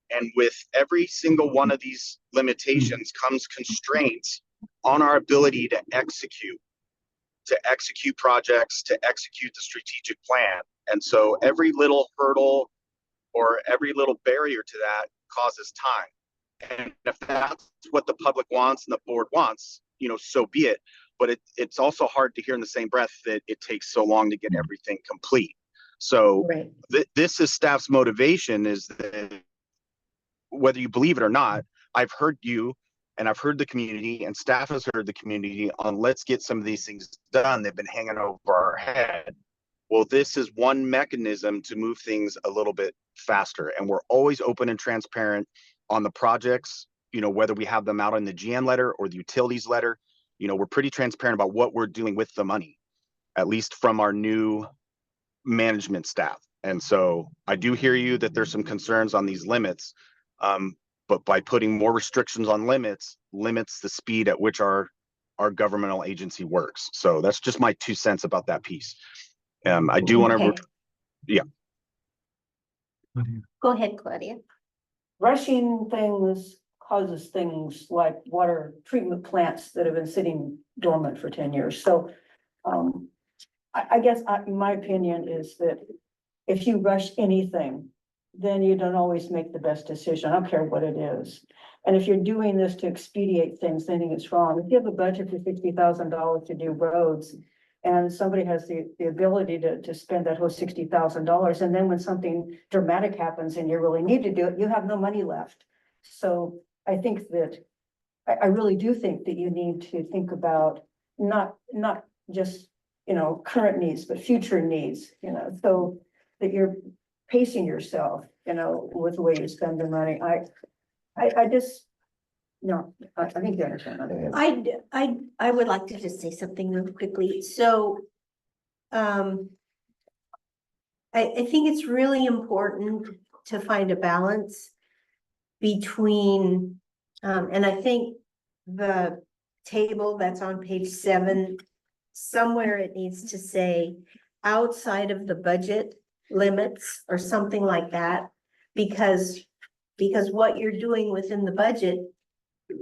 And with every single one of these limitations comes constraints on our ability to execute projects, to execute the strategic plan. And so every little hurdle or every little barrier to that causes time. And if that's what the public wants and the board wants, so be it. But it's also hard to hear in the same breath that it takes so long to get everything complete. So Right. This is staff's motivation, is that whether you believe it or not, I've heard you and I've heard the community, and staff has heard the community on let's get some of these things done. They've been hanging over our head. Well, this is one mechanism to move things a little bit faster. And we're always open and transparent on the projects, whether we have them out in the GN letter or the utilities letter. We're pretty transparent about what we're doing with the money, at least from our new management staff. And so I do hear you that there's some concerns on these limits. But by putting more restrictions on limits the speed at which our governmental agency works. So that's just my 2 cents about that piece. I do want to, Okay. yeah. Go ahead, Claudia. Rushing things causes things like water treatment plants that have been sitting dormant for 10 years. So I guess my opinion is that if you rush anything, then you don't always make the best decision. I don't care what it is. And if you're doing this to expedite things, then it's wrong. If you have a budget for $60,000 to do roads, and somebody has the ability to spend that whole $60,000, and then when something dramatic happens and you really need to do it, you have no money left. So I think that, I really do think that you need to think about not just, current needs, but future needs, so that you're pacing yourself, with the way you spend the money. I just, no, I think you understand. I would like to just say something real quickly. So, I think it's really important to find a balance between, and I think the table that's on page 7, somewhere it needs to say outside of the budget limits or something like that, because what you're doing within the budget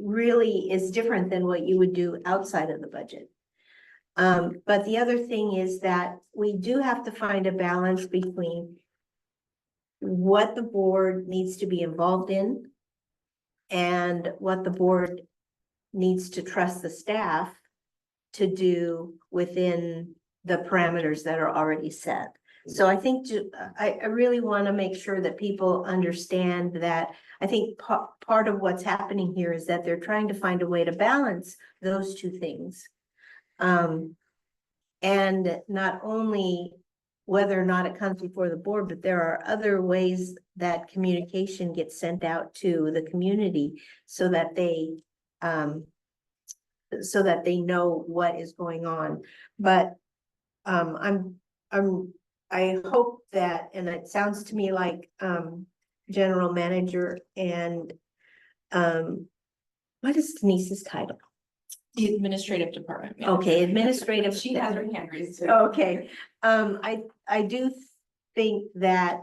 really is different than what you would do outside of the budget. But the other thing is that we do have to find a balance between what the board needs to be involved in and what the board needs to trust the staff to do within the parameters that are already set. So I think I really want to make sure that people understand that. I think part of what's happening here is that they're trying to find a way to balance those two things. And not only whether or not it comes before the board, but there are other ways that communication gets sent out to the community so that they know what is going on. But I hope that, and it sounds to me like general manager and what is Denise's title? The administrative department. Okay, administrative. She has her hand raised. Okay, I do think that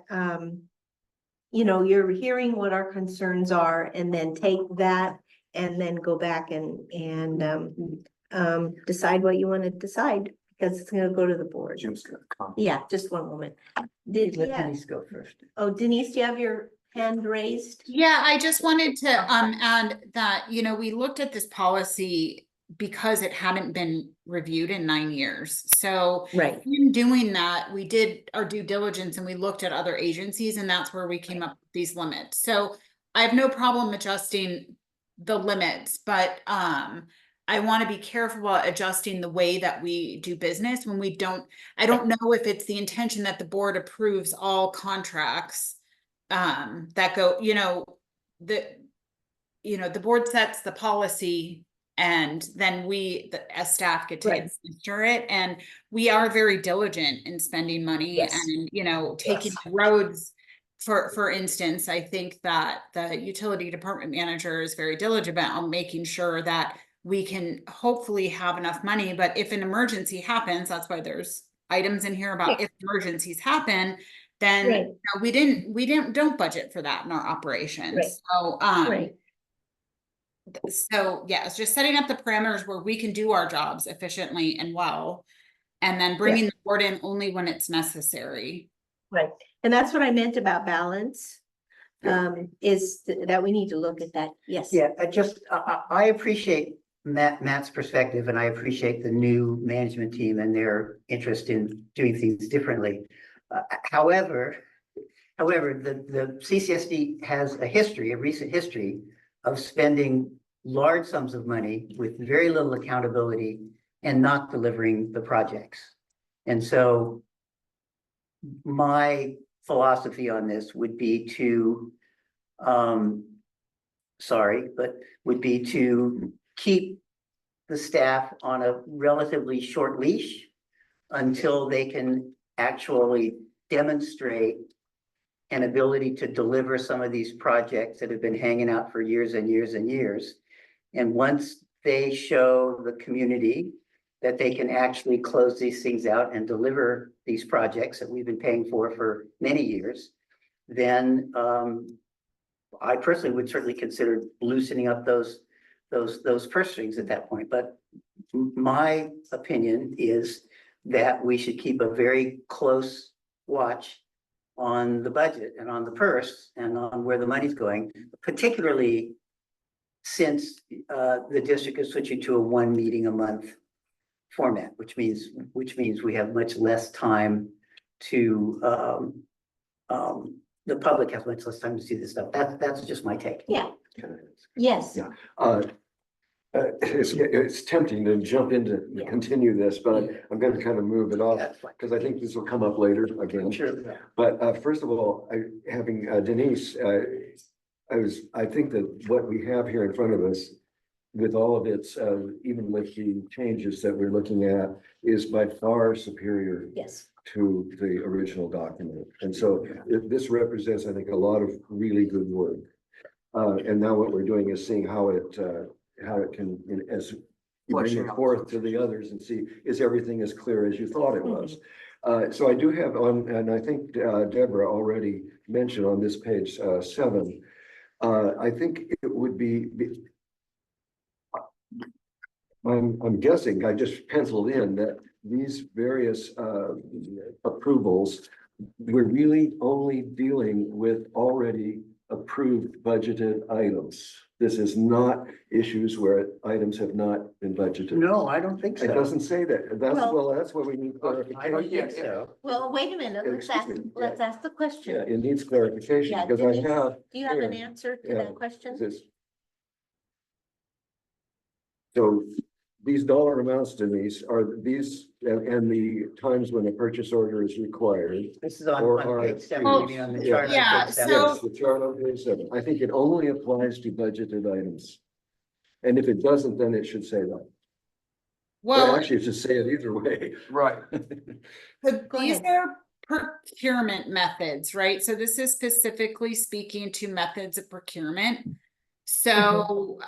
you're hearing what our concerns are, and then take that and then go back and decide what you want to decide, because it's gonna go to the board. Jim's gonna come. Yeah, just one moment. Let Yeah. Denise go first. Oh, Denise, do you have your hand raised? Yeah, I just wanted to add that, we looked at this policy because it hadn't been reviewed in 9 years. So Right. in doing that, we did our due diligence and we looked at other agencies, and that's where we came up with these limits. So I have no problem adjusting the limits, but I want to be careful about adjusting the way that we do business when we don't, I don't know if it's the intention that the board approves all contracts that go, the board sets the policy and then we, as staff, get to Right. administer it. And we are very diligent in spending money Yes. and, taking Yes. roads. For instance, I think that the utility department manager is very diligent on making sure that we can hopefully have enough money, but if an emergency happens, that's why there's items in here about if emergencies happen, then Right. we don't budget for that in our operations. Right. So, Right. so yeah, it's just setting up the parameters where we can do our jobs efficiently and well, and then bringing the board in only when it's necessary. Right. And that's what I meant about balance. Is that we need to look at that. Yes. Yeah, I appreciate Matt's perspective, and I appreciate the new management team and their interest in doing things differently. However, the CCSD has a recent history of spending large sums of money with very little accountability and not delivering the projects. And so my philosophy on this would be to, would be to keep the staff on a relatively short leash until they can actually demonstrate an ability to deliver some of these projects that have been hanging out for years and years and years. And once they show the community that they can actually close these things out and deliver these projects that we've been paying for many years, then I personally would certainly consider loosening up those purse strings at that point. But my opinion is that we should keep a very close watch on the budget and on the purse and on where the money's going, particularly since the district is switching to a 1 meeting a month format, which means we have much less time to the public has much less time to see this stuff. That's just my take. Yeah. Yes. Yeah. It's tempting to jump into, Yeah. continue this, but I'm going to kind of move it off That's fine. because I think this will come up later again. Sure. But first of all, having Denise, I think that what we have here in front of us, with all of its, even with the changes that we're looking at, is by far superior Yes. to the original document. And so this represents, I think, a lot of really good work. And now what we're doing is seeing how it can, as you bring Fleshing it out forth some to the others and see, is everything as clear as you thought it was? So I do have on, and I think Deborah already mentioned on this page 7, I think it would be, I'm guessing, I just penciled in that these various approvals, we're really only dealing with already approved budgeted items. This is not issues where items have not been budgeted. No, I don't think It so. doesn't say that. Well- That's what we need I don't clarification. think so. Well, wait a minute. Let's ask the Yeah, question. it needs clarification Yeah, because I Denise, have. Do you have an here, answer to yeah, that question? So these dollar amounts, Denise, are these, and the times when a purchase order is required. This is on Or page 7, Oh, you mean on the yeah. chart. on Yeah, page 7. so- Yes, the chart on page 7. I think it only applies to budgeted items. And if it doesn't, then it should say that. Well, Well, actually, it should say it either way. Right. Go these ahead. are procurement methods, right? So this is specifically speaking to methods of procurement. So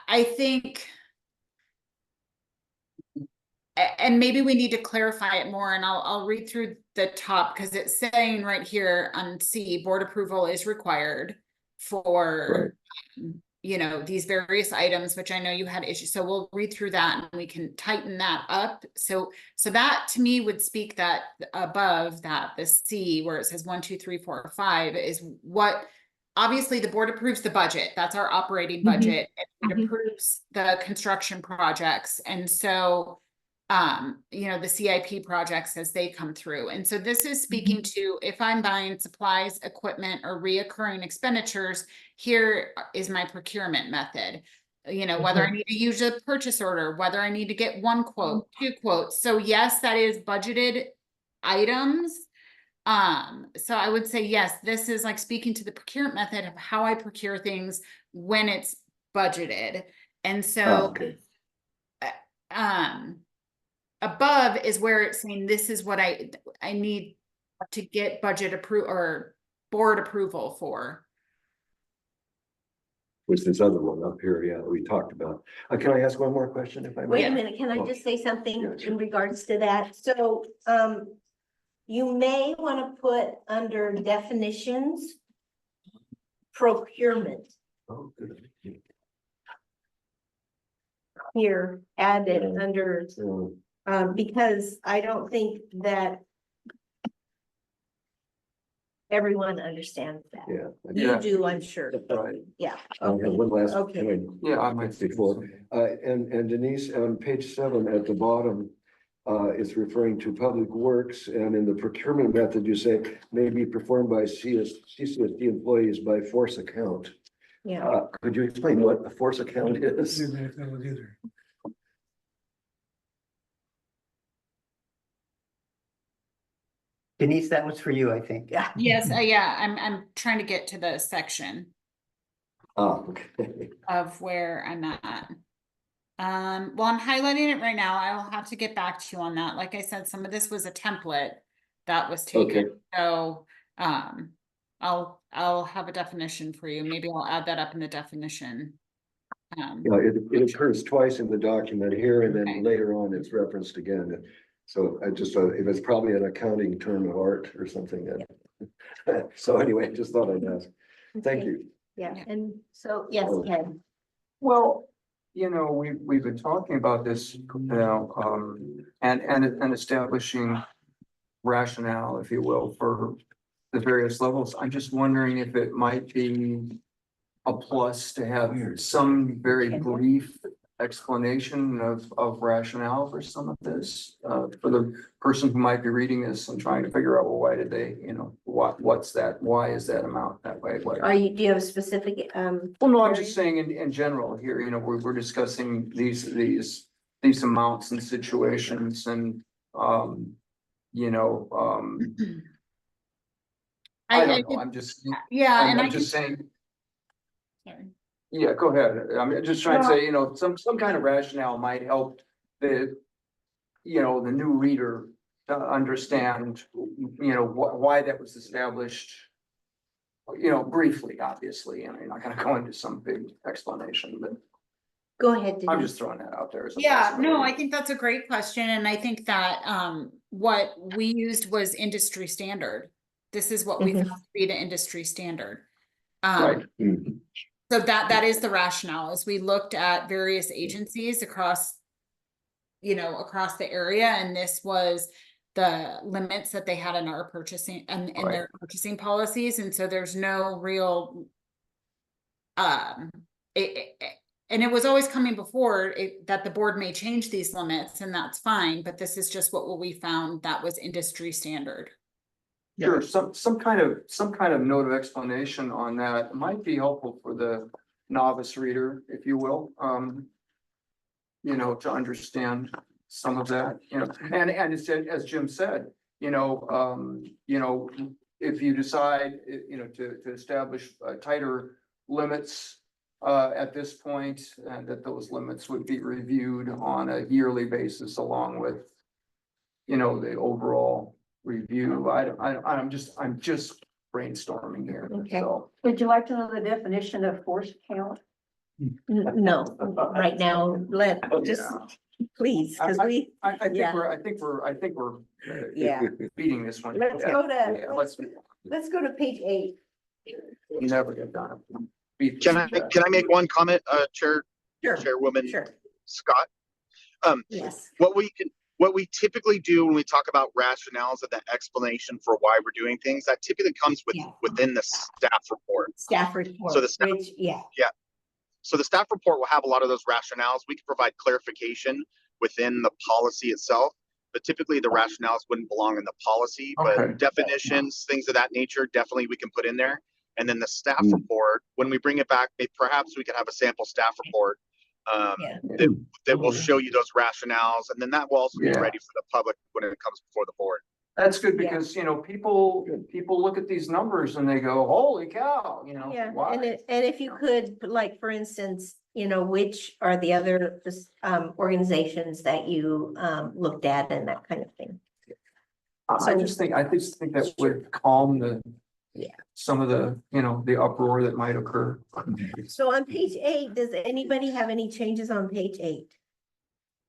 I think, and maybe we need to clarify it more, and I'll read through the top because it's saying right here on C, board approval is required for these various items, which I know you had issues. So we'll read through that and we can tighten that up. So that to me would speak that above that, the C where it says 1, 2, 3, 4, 5 is what, obviously the board approves the budget. That's our operating budget. It approves the construction projects. And so, the CIP projects as they come through. And so this is speaking to if I'm buying supplies, equipment, or reoccurring expenditures, here is my procurement method. you know, whether I need to use a purchase order, whether I need to get 1 quote, 2 quotes. So yes, that is budgeted items. So I would say, yes, this is like speaking to the procurement method of how I procure things when it's budgeted. And so, Okay. above is where it's saying, this is what I need to get budget approval or board approval for. Was this other one up here, yeah, we talked about. Can I ask one more question if I may? Wait a minute, can I just say something Yeah, sure. in regards to that? So, you may want to put under definitions, procurement Oh, good. here, added Yeah. under, So, because I don't think that everyone understands that. yeah. You do, I'm sure. Right. Yeah. I have one last. Okay. can Yeah, I I- might. Before, and Denise, on page 7 at the bottom, it's referring to public works, and in the procurement method, you say may be performed by CSD employees by force account. Yeah. Could you explain what a force account is? Didn't know if that was either. Denise, that was for you, I think. Yeah. Yes, yeah, I'm trying to get to the section Okay. of where I'm at. Well, I'm highlighting it right now. I will have to get back to you on that. Like I said, some of this was a template that was taken. Okay. So, I'll have a definition for you. Maybe I'll add that up in the definition. Yeah, it occurs twice in the document here, and Okay. then later on it's referenced again. So I just, if it's probably an accounting term of art or something. So anyway, just thought I'd ask. Thank Okay. you. Yeah, and so, yes, Ken. Well, you know, we've been talking about this, you know, and establishing rationale, if you will, for the various levels. I'm just wondering if it might be a plus to have some very brief explanation of rationale for some of this, for the person who might be reading this and trying to figure out, well, why did they, you know, what's that? Why is that amount that way? What- Do you have a specific, Well, no, I'm just saying in general here, you know, we're discussing these amounts and situations and, you know, I don't know, I'm just, Yeah, and I I'm can. just saying, Sorry. yeah, go ahead. I'm just trying to say, you know, some kind of rationale might help the, you know, the new reader to understand, you know, why that was established. You know, briefly, obviously, and I'm not gonna go into some big explanation, but go ahead. I'm Denise. just throwing that out there as a Yeah, no, possibility. I think that's a great question, and I think that what we used was industry standard. This is what we found to be the industry standard. Right. Mhm. So that is the rationale, is we looked at various agencies across, you know, across the area, and this was the limits that they had in our purchasing and in their purchasing policies, and so there's no real and it was always coming before that the board may change these limits, and that's fine, but this is just what we found that was industry standard. Sure, some kind of note of explanation on that might be helpful for the novice reader, if you will. You know, to understand some of that, you know, and as Jim said, you know, if you decide, you know, to establish tighter limits at this point, and that those limits would be reviewed on a yearly basis along with, you know, the overall review. I'm just brainstorming here, Okay. so. Would you like to know the definition of force count? No, right now, just, please, because we, I think Yeah. we're, I think we're yeah. beating this one. Let's Yeah, go to, yeah, let's go to page 8. You never get done. Beat this Can I to death. make one comment, Sure, Chairwoman sure, Scott? yes. What we typically do when we talk about rationales and the explanation for why we're doing things, that typically comes Yeah. within the staff report. Staff report, So the staff- which, yeah, So the staff report will have a lot of those rationales. We can provide clarification within the policy itself, but typically the rationales wouldn't belong in the policy, Okay. but definitions, things of that nature, definitely we can put in there. And then the staff report, when we bring it back, perhaps we could have a sample staff report Yeah. That will show you those rationales, and then that will also be Yeah. ready for the public when it comes before the board. That's good Yeah. because, people look at these numbers and they go, holy cow, Yeah, why? and if you could, like, for instance, which are the other organizations that you looked at and that kind of thing. I just think that would calm Yeah. some of the uproar that might occur. So on page 8, does anybody have any changes on page 8?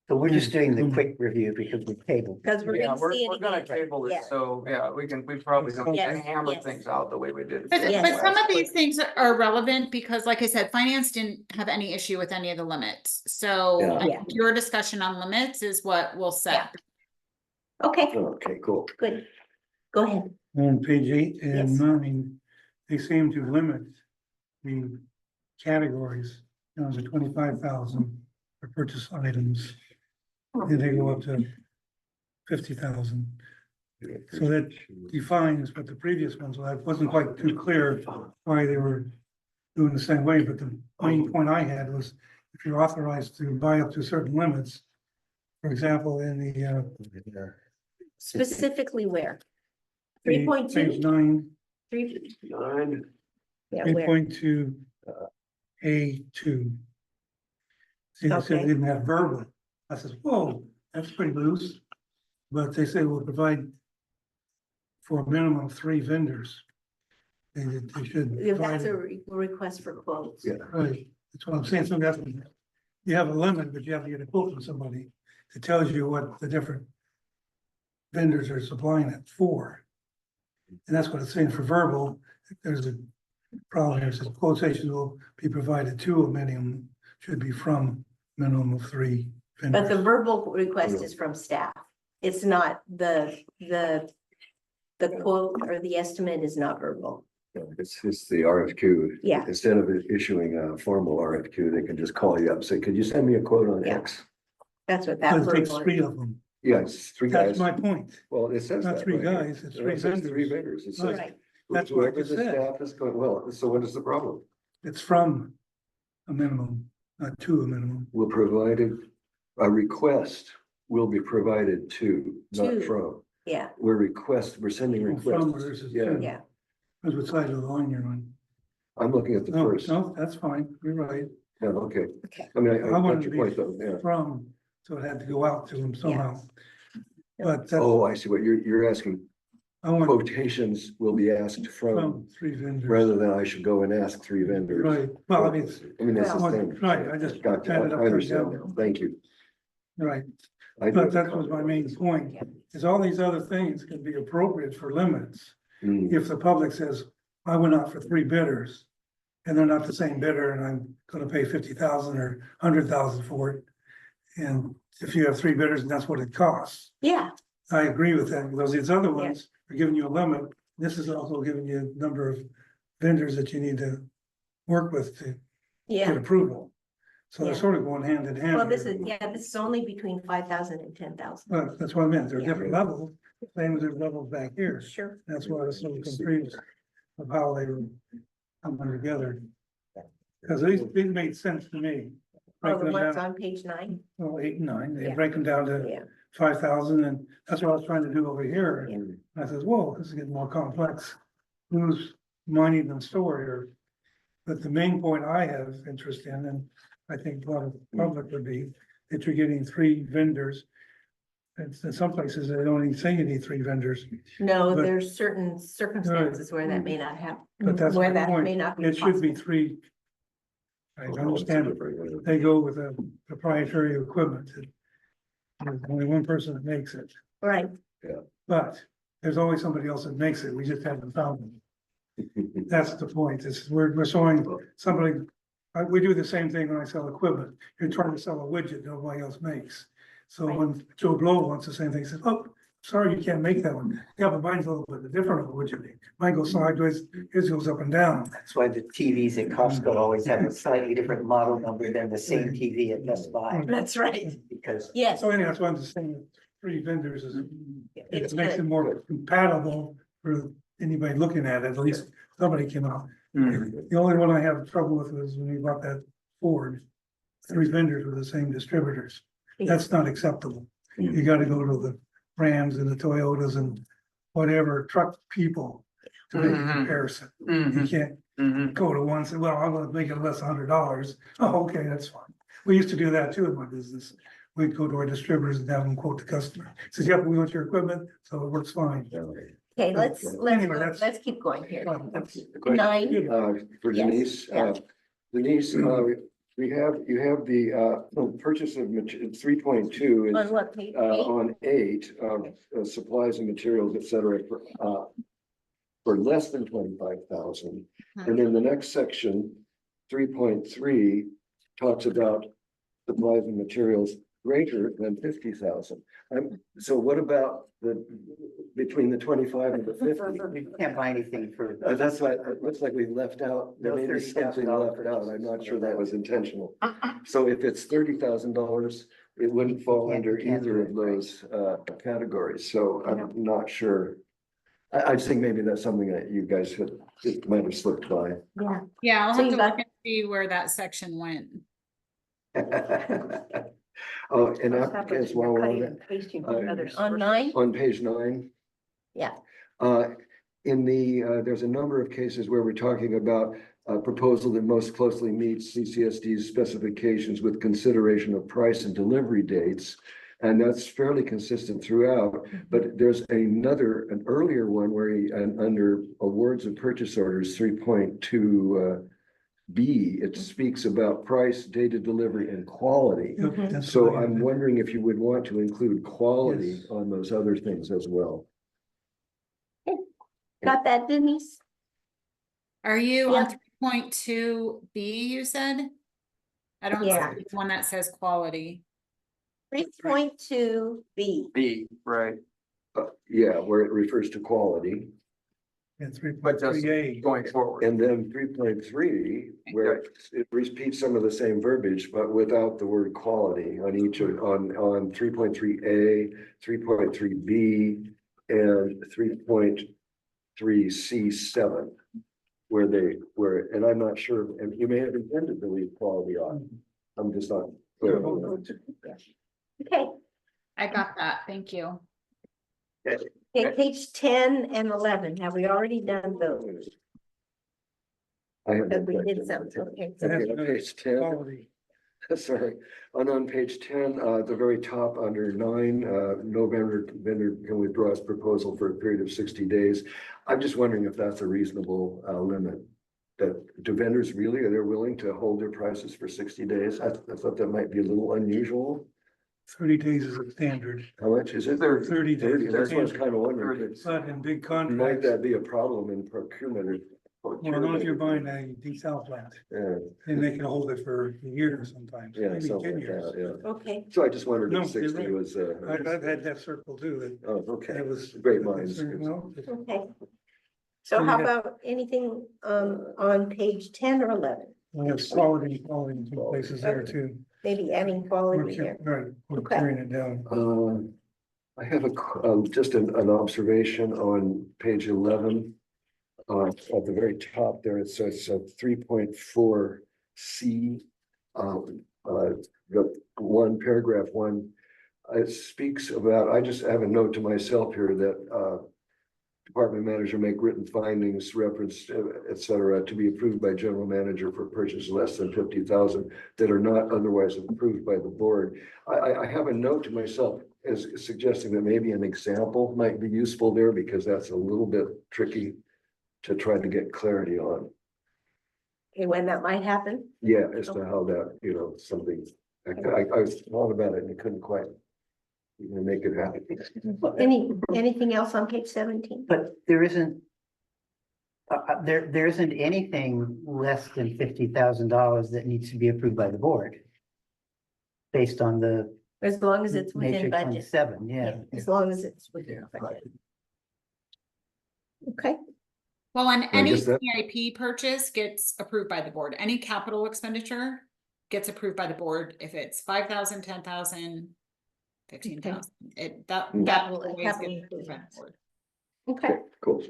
So we're just doing the quick review because we tabled. Because we're Yeah, gonna we're see it gonna again. table Yeah. this, so, yeah, we probably don't Yes, hammer yes. things out the way we did. But, Yes. but some of these things are relevant because like I said, finance didn't have any issue with any of the limits. So Yeah. I Yeah. think your discussion on limits is what will set. Okay, Okay, cool. good. Go ahead. On page 8 and Yes. 9, they seem to limit the categories, to 25,000 for purchase items. And they go up to 50,000. So that defines what the previous ones were. It wasn't quite too clear why they were doing the same way, but the main point I had was if you're authorized to buy up to certain limits, for example, in the Specifically where? page 3.2? 9, 3, 9. yeah, three where? point two, A2. See, they said Okay. they didn't have verbal. I says, whoa, that's pretty loose. But they say we'll provide for a minimum of 3 vendors. They should. If provide that's it. a request for quotes. Yeah. Right, that's what I'm saying, so that's, you have a limit, but you have to get a quote from somebody. It tells you what the different vendors are supplying it for. And that's what it's saying for verbal, there's a problem here, it says quotations will be provided to a minimum, should be from minimum of 3 But the vendors. verbal request is from staff. It's not the quote or the estimate is not verbal. It's the RFQ. Yeah. Instead of issuing a formal RFQ, they can just call you up and say, could you send me a quote on Yeah. X? That's what that But it takes verbal 3 is. of them, Yeah, it's 3 that's guys. my point, Well, it says not that. 3 right here. guys, it's No, 3 it says vendors. 3 vendors. It says Right. That's what I whoever just the said. staff is going, well, so what is the problem? It's from a minimum, not to a minimum. Will provided, a request will be provided to, not To. from. Yeah, We're sending From requests. versus Yeah, to. yeah. That's what side of the line you're on. I'm looking at the No, first. no, that's fine, you're right. Yeah, okay. Okay. I mean, I I got wanted to your be point though, yeah. from, so it had to go out to them somehow. But that's, Oh, I see what you're asking. I want Quotations will be asked from 3 vendors. rather than I should go and ask 3 vendors. Right, well, I mean, it's, I mean, it's the Well, same. right, I just Got you. I added up and understand down. now. Thank you. right, I do but have a that was my comment. main point, is all these other things can be appropriate for limits. Mm, If the public says, I went out for 3 bidders, and they're not the same bidder, and I'm gonna pay 50,000 or 100,000 for it. And if you have 3 bidders and that's what it costs, Yeah, I agree with that, because these other ones are giving you a limit. This is also giving you a number of vendors that you need to work with to get yeah. approval. So they're Yeah. sort of going hand in hand. Well, this is, here. this is only between 5,000 and 10,000. But that's what I meant, they're Yeah. different levels, same as there's levels back here. Sure. That's why I was so confused of how they were coming together. Because these made sense to me. Oh, Breaking the them ones down, on page 9? well, 8 and 9, they Yeah. break them down to Yeah, 5,000, and that's what I was trying to do over here. Yeah. And I says, whoa, this is getting more complex. Who's mining the story here? But the main point I have interest in, and I think a lot of the public would be, that you're getting 3 vendors. And in some places, they don't even say you need 3 vendors, no, But- there's certain circumstances where that may not happen, but that's where my that may point. not be It should be possible. 3. I oh, understand it's different, they go with a proprietary equipment. There's only one person that makes it, Right, but there's always somebody else that makes it. We just haven't found them. yeah. That's the point. It's, we're showing somebody, we do the same thing when I sell equipment. You're trying to sell a widget nobody else makes. So Right. when Joe Blow wants the same thing, he says, oh, sorry, you can't make that one. Yeah, but mine's a little bit different of a widget. Mine goes sideways, his goes up and down. That's why the TVs at Costco always have a slightly different model number than the same TV at Best Buy, that's right. because Yes, So anyhow, that's why I'm just saying, 3 vendors is, it's it makes it good. more compatible for anybody looking at it. At least somebody came out. Mm. The only one I have trouble with is when we bought that Ford. three vendors with the same distributors. That's not acceptable. You gotta go to the Rams and the Toyotas and whatever truck people to make a Mhm. comparison. You Mhm, can't mhm. go to one and say, well, I'm gonna make it less $100. Oh, okay, that's fine. We used to do that too in my business. We'd go to our distributors and have them quote the customer. Says, yep, we want your equipment, so it works fine. Okay, let's Anyway, that's- let's keep going here. That's- Nine, For Yes, Denise, yeah. Denise, you have the, purchase of 3.2 on is, what page? on 8, supplies and materials, et cetera, for less than 25,000. And then the next section, 3.3, talks about supplies and materials greater than 50,000. So what about between the 25 and the 50? We can't buy anything for. That's why, it looks like we left out, there No may be something $30,000 left out, I'm not sure that was intentional. Uh-uh. So if it's $30,000, it wouldn't fall can't- under you can't either do of it, right. those categories, so I'm not sure. I just think maybe that's something that you guys had, it might have slipped by. Yeah, Yeah, I'll So have you to look got- and see where that section went. Oh, and What's happening? applicants, while You're we're on cutting it, and pasting from other on sources. 9, on page 9. yeah, In the, there's a number of cases where we're talking about a proposal that most closely meets CCSD's specifications with consideration of price and delivery dates. And that's fairly consistent throughout, but there's an earlier one where under awards of purchase orders, 3.2 B, it speaks about price, date of delivery, and quality. Yep, Mhm. that's So what I I'm had. wondering if you would want to include quality Yes. on those other things as well. got that, Denise? Are you Yeah. on 3.2B, you said? I don't Yeah. see the one that says quality. 3.2B. B, right, Yeah, where it refers to quality. And but just 3.3A. going forward. And then 3.3, where it repeats some of the same verbiage, but without the word quality on each of, on 3.3A, 3.3B, and 3.3C7. And I'm not sure, and you may have intended to leave quality on. I'm just not clear about that. Okay, I got that, thank you. okay, page 10 and 11, have we already done those? I have no Because we did question. some, okay. It has Okay, to on do page 10. Quality. Sorry, on page 10, at the very top, under 9, no vendor can withdraw his proposal for a period of 60 days. I'm just wondering if that's a reasonable limit. Do vendors really, are they willing to hold their prices for 60 days? I thought that might be a little unusual. 30 days is a standard, How much is it? 30 days. 30, is that's what I was standard. kind of wondering. But in big Might contracts, that be a problem in procurement? well, not if you're buying a desal plant, Yeah, then they can hold it for a year sometimes, yeah, maybe something 10 like years. that, yeah. Okay, So I just wondered No, if you're 60 right. was, I've had that circle too, that oh, okay. it was. Great minds. Well, okay. So So you how got- about anything on page 10 or 11? we have quality in two places there too. Maybe adding We're quality there. right, we're Okay. carrying it down. I have just an observation on page 11. At the very top there, it says 3.4C. The paragraph 1, it speaks about, I just have a note to myself here that department manager make written findings, reference, et cetera, to be approved by general manager for purchase less than 50,000 that are not otherwise approved by the board. I have a note to myself as suggesting that maybe an example might be useful there because that's a little bit tricky to try to get clarity on. Okay, when that might happen? Yeah, as to how that, something, I thought about it and I couldn't quite make it happen. Anything else on page 17? But there isn't. There isn't anything less than $50,000 that needs to be approved by the board. Based on the As long as it's within matrix on budget. 7, yeah. As long as it's within budget. Okay, Well, and I any guess that- CIP purchase gets approved by the board. Any capital expenditure gets approved by the board. If it's 5,000, 10,000, 15,000, that Capital- always capital gets approved by the board. okay, Cool.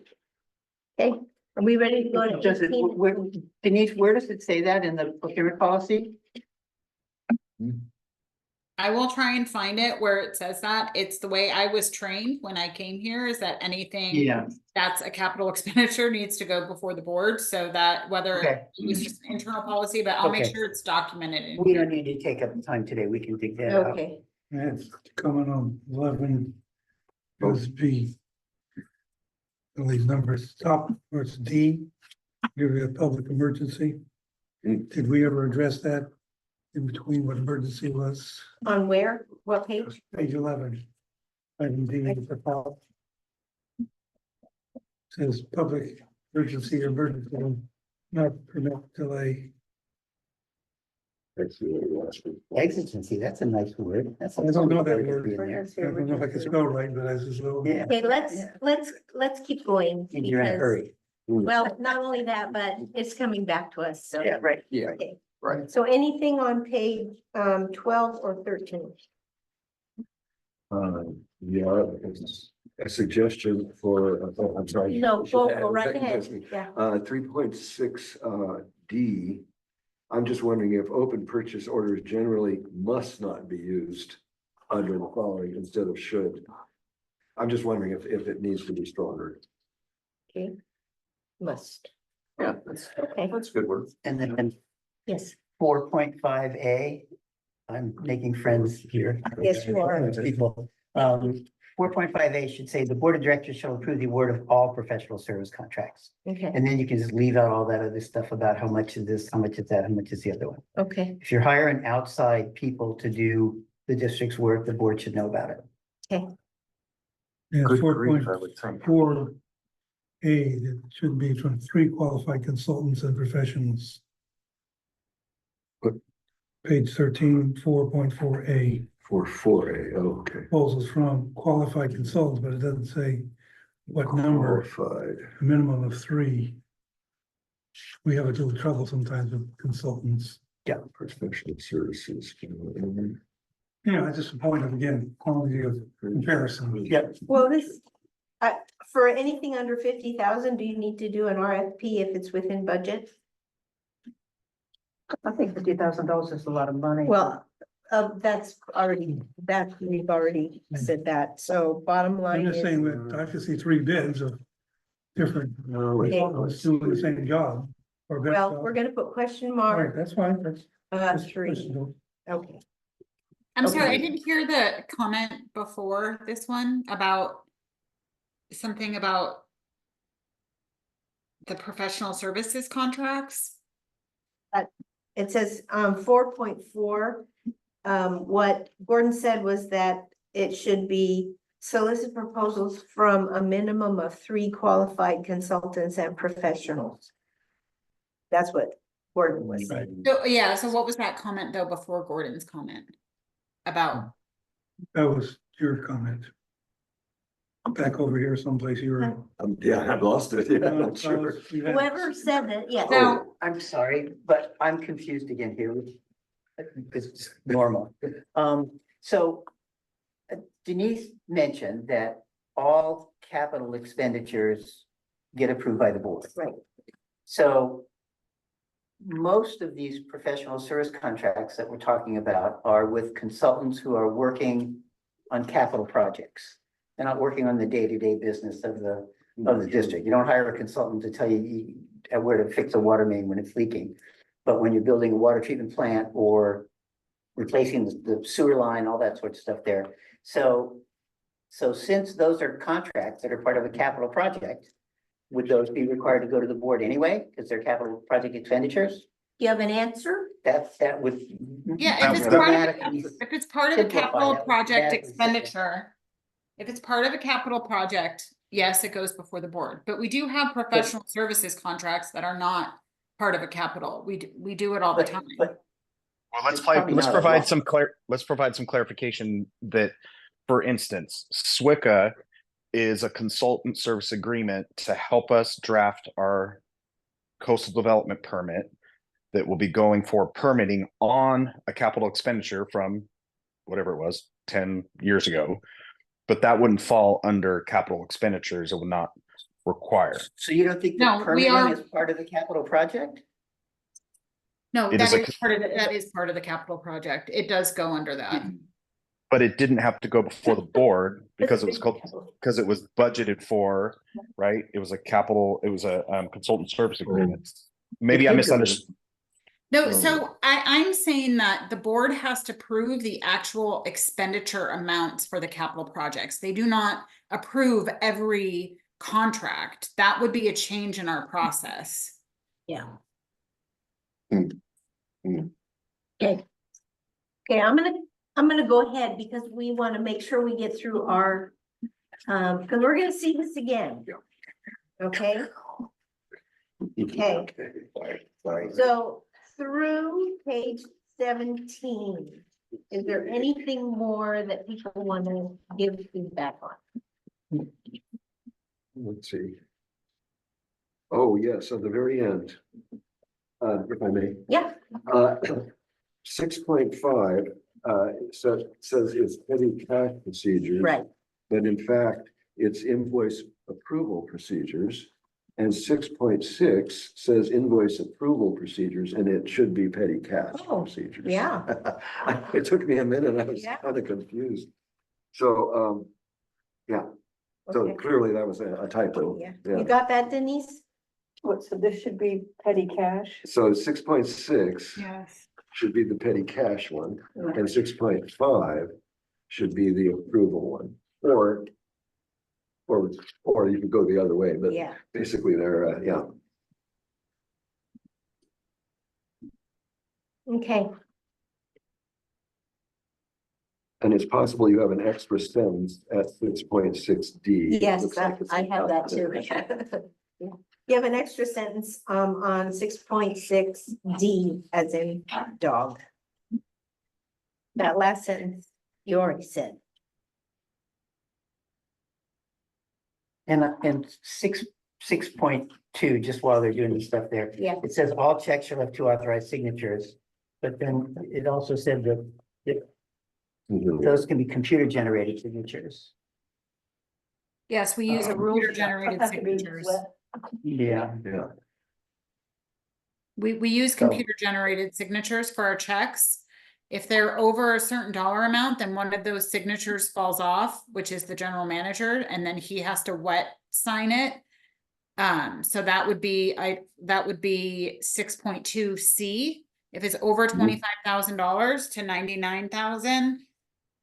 okay. Are we ready to go to Does it, 18? Denise, where does it say that in the procurement policy? I will try and find it where it says that. It's the way I was trained when I came here, is that anything Yeah, that's a capital expenditure needs to go before the board, so that whether Okay. it was just an internal policy, but I'll make Okay. sure it's documented in we here. don't need to take up the time today. We can dig that out. Okay, And it's coming on 11. Goes B. All these numbers, top, where it's D, give you a public emergency. Did we ever address that in between what emergency was? on where, what page? Page 11. Item D at the top. Says public emergency or emergency, not permit delay. That's the last one. Exigency, that's a nice word. That's a I don't know that word to word. be in there. I don't know if I can spell right, but I just know. Yeah. Okay, let's keep going. And you're in a because- hurry. Well, not only that, but it's coming back to us, so. Yeah, right. Yeah, Okay, right. so anything on page 12 or 13? Yeah, it's a suggestion for, I'm sorry. No, You should go have right second ahead, guess me. yeah. 3.6 D. I'm just wondering if open purchase orders generally must not be used under the following instead of should. I'm just wondering if it needs to be stronger. Okay. Must, Yeah, okay, that's good work. And then yes, 4.5A, I'm making friends here. Yes, you are. People. 4.5A should say the board of directors shall approve the award of all professional service contracts. okay, And then you can just leave out all that other stuff about how much is this, how much is that, how much is the other one. okay, If you're hiring outside people to do the district's work, the board should know about it. okay. Yeah, Good 4.4A, grief, I would think. it should be from 3 qualified consultants and professionals. What? Page 13, 4.4A, For 4A, okay. proposals from qualified consultants, but it doesn't say what number, Qualified. a minimum of 3. We have a little trouble sometimes with consultants. Professional services. Yeah, it's just a point of, again, quality of comparison. Yep. Well, this, for anything under 50,000, do you need to do an RFP if it's within budget? I think $50,000 is a lot of money. Well, that's already, we've already said that, so bottom I'm line just is. saying that I could see 3 bids of different, No, wait. doing the same job. Or better Well, job. we're gonna put question All right, mark, that's fine, that's. that's 3, personal. okay. I'm sorry, I Okay. didn't hear the comment before this one about something about the professional services contracts. It says, 4.4, what Gordon said was that it should be solicit proposals from a minimum of 3 qualified consultants and professionals. That's what Gordon was saying. So, yeah, so what was that comment though before Gordon's comment? About, That was your comment. Back over here someplace you were. Yeah, I've lost it. Yeah, I'm not sure. Whoever said that, yes. So- Oh, I'm sorry, but I'm confused again here. It's normal. So Denise mentioned that all capital expenditures get approved by the board. Right. So most of these professional service contracts that we're talking about are with consultants who are working on capital projects. They're not working on the day-to-day business of the district. You don't hire a consultant to tell you where to fix a water main when it's leaking. But when you're building a water treatment plant or replacing the sewer line, all that sort of stuff there. So since those are contracts that are part of a capital project, would those be required to go to the board anyway, because they're capital project expenditures? You have an answer? That would. yeah, if it's That part dramatically of, if it's part of a simplify, capital that would project dramatically simplify. expenditure. If it's part of a capital project, yes, it goes before the board, but we do have professional services contracts that are not part of a capital. We do it all the time. But Well, It's probably let's not a provide lot. some let's provide some clarification that, for instance, SWICA is a consultant service agreement to help us draft our coastal development permit that will be going for permitting on a capital expenditure from whatever it was, 10 years ago. But that wouldn't fall under capital expenditures. It would not require. So you don't think No, that we permitting are- is part of the capital project? No, It is that a- is part of, that is part of the capital project. It does go under that. But it didn't have to go before the board because it was called, because it was budgeted for, right? It was a capital, it was a consultant service agreement. Maybe I misunderstood. No, so I'm saying that the board has to approve the actual expenditure amounts for the capital projects. They do not approve every contract. That would be a change in our process. Yeah. Hmm. Hmm. Okay. Okay, I'm gonna go ahead because we want to make sure we get through our, because we're gonna see this again. Okay, Okay. Sorry. so through page 17, is there anything more that people want to give feedback on? Let's see. Oh, yes, at the very end. If I may. Yeah. 6.5, says it's petty cash procedures. Right, But in fact, it's invoice approval procedures. And 6.6 says invoice approval procedures, and it should be petty cash Oh, procedures. yeah. It took me a minute, I was Yeah. kind of confused. So, yeah, so Okay. clearly that was a typo. Yeah, Yeah. you got that, Denise? What, so this should be petty cash? So 6.6 Yes. should be the petty cash one, and 6.5 should be the approval one, or you could go the other way, but Yeah, basically they're, yeah. okay, And it's possible you have an extra sentence at 6.6D. yes, I have that too. Yeah. You have an extra sentence, on 6.6D as in dog. That last sentence, you already said. And 6.2, just while they're doing the stuff there. Yeah. It says all checks shall have two authorized signatures, but then it also said that those can be computer generated signatures. Yes, we use a computer generated signatures. Yeah. Yeah. We use computer generated signatures for our checks. If they're over a certain dollar amount, then one of those signatures falls off, which is the general manager, and then he has to wet sign it. So that would be 6.2C. If it's over $25,000 to 99,000.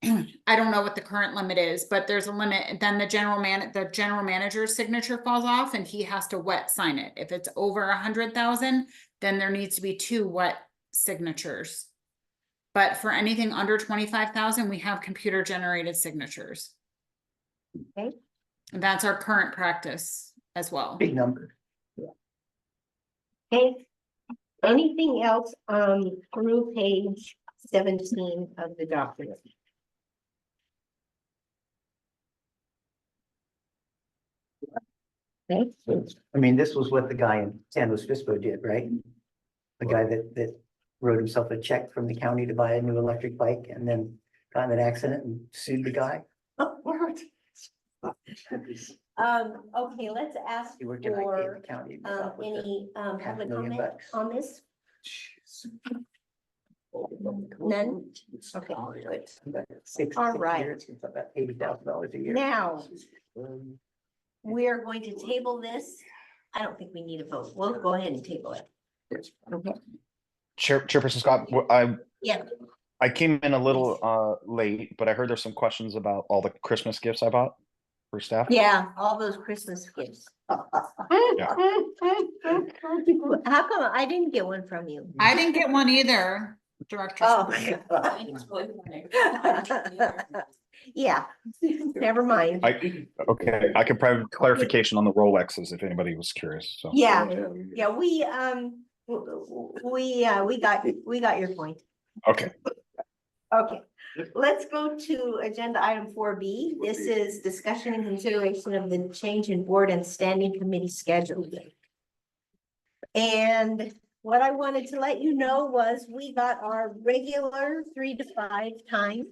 I don't know what the current limit is, but there's a limit. Then the general manager's signature falls off and he has to wet sign it. If it's over 100,000, then there needs to be 2 wet signatures. But for anything under 25,000, we have computer generated signatures. Okay. And that's our current practice as well. Big number. Okay, anything else, through page 17 of the document? Okay, I mean, this was what the guy in San Luis Obispo did, right? The guy that wrote himself a check from the county to buy a new electric bike and then got in an accident and sued the guy. okay, let's ask He worked in IT in for, the county. any, public $500,000 comment on this? None? Okay, good. All right. About $80,000 a year. Now, we are going to table this. I don't think we need a vote. We'll go ahead and table it. Okay, Chairperson Scott, yeah, I came in a little late, but I heard there's some questions about all the Christmas gifts I bought for staff. yeah, all those Christmas gifts. How come I didn't get one from you? I didn't get one either, Director. Oh. Yeah, never mind. Okay, I can provide clarification on the Rolexes if anybody was curious, so. Yeah, yeah, we got your point. Okay, Okay, let's go to agenda item 4B. This is discussion and consideration of the change in board and standing committee schedule. And what I wanted to let you know was we got our regular 3 to 5 time.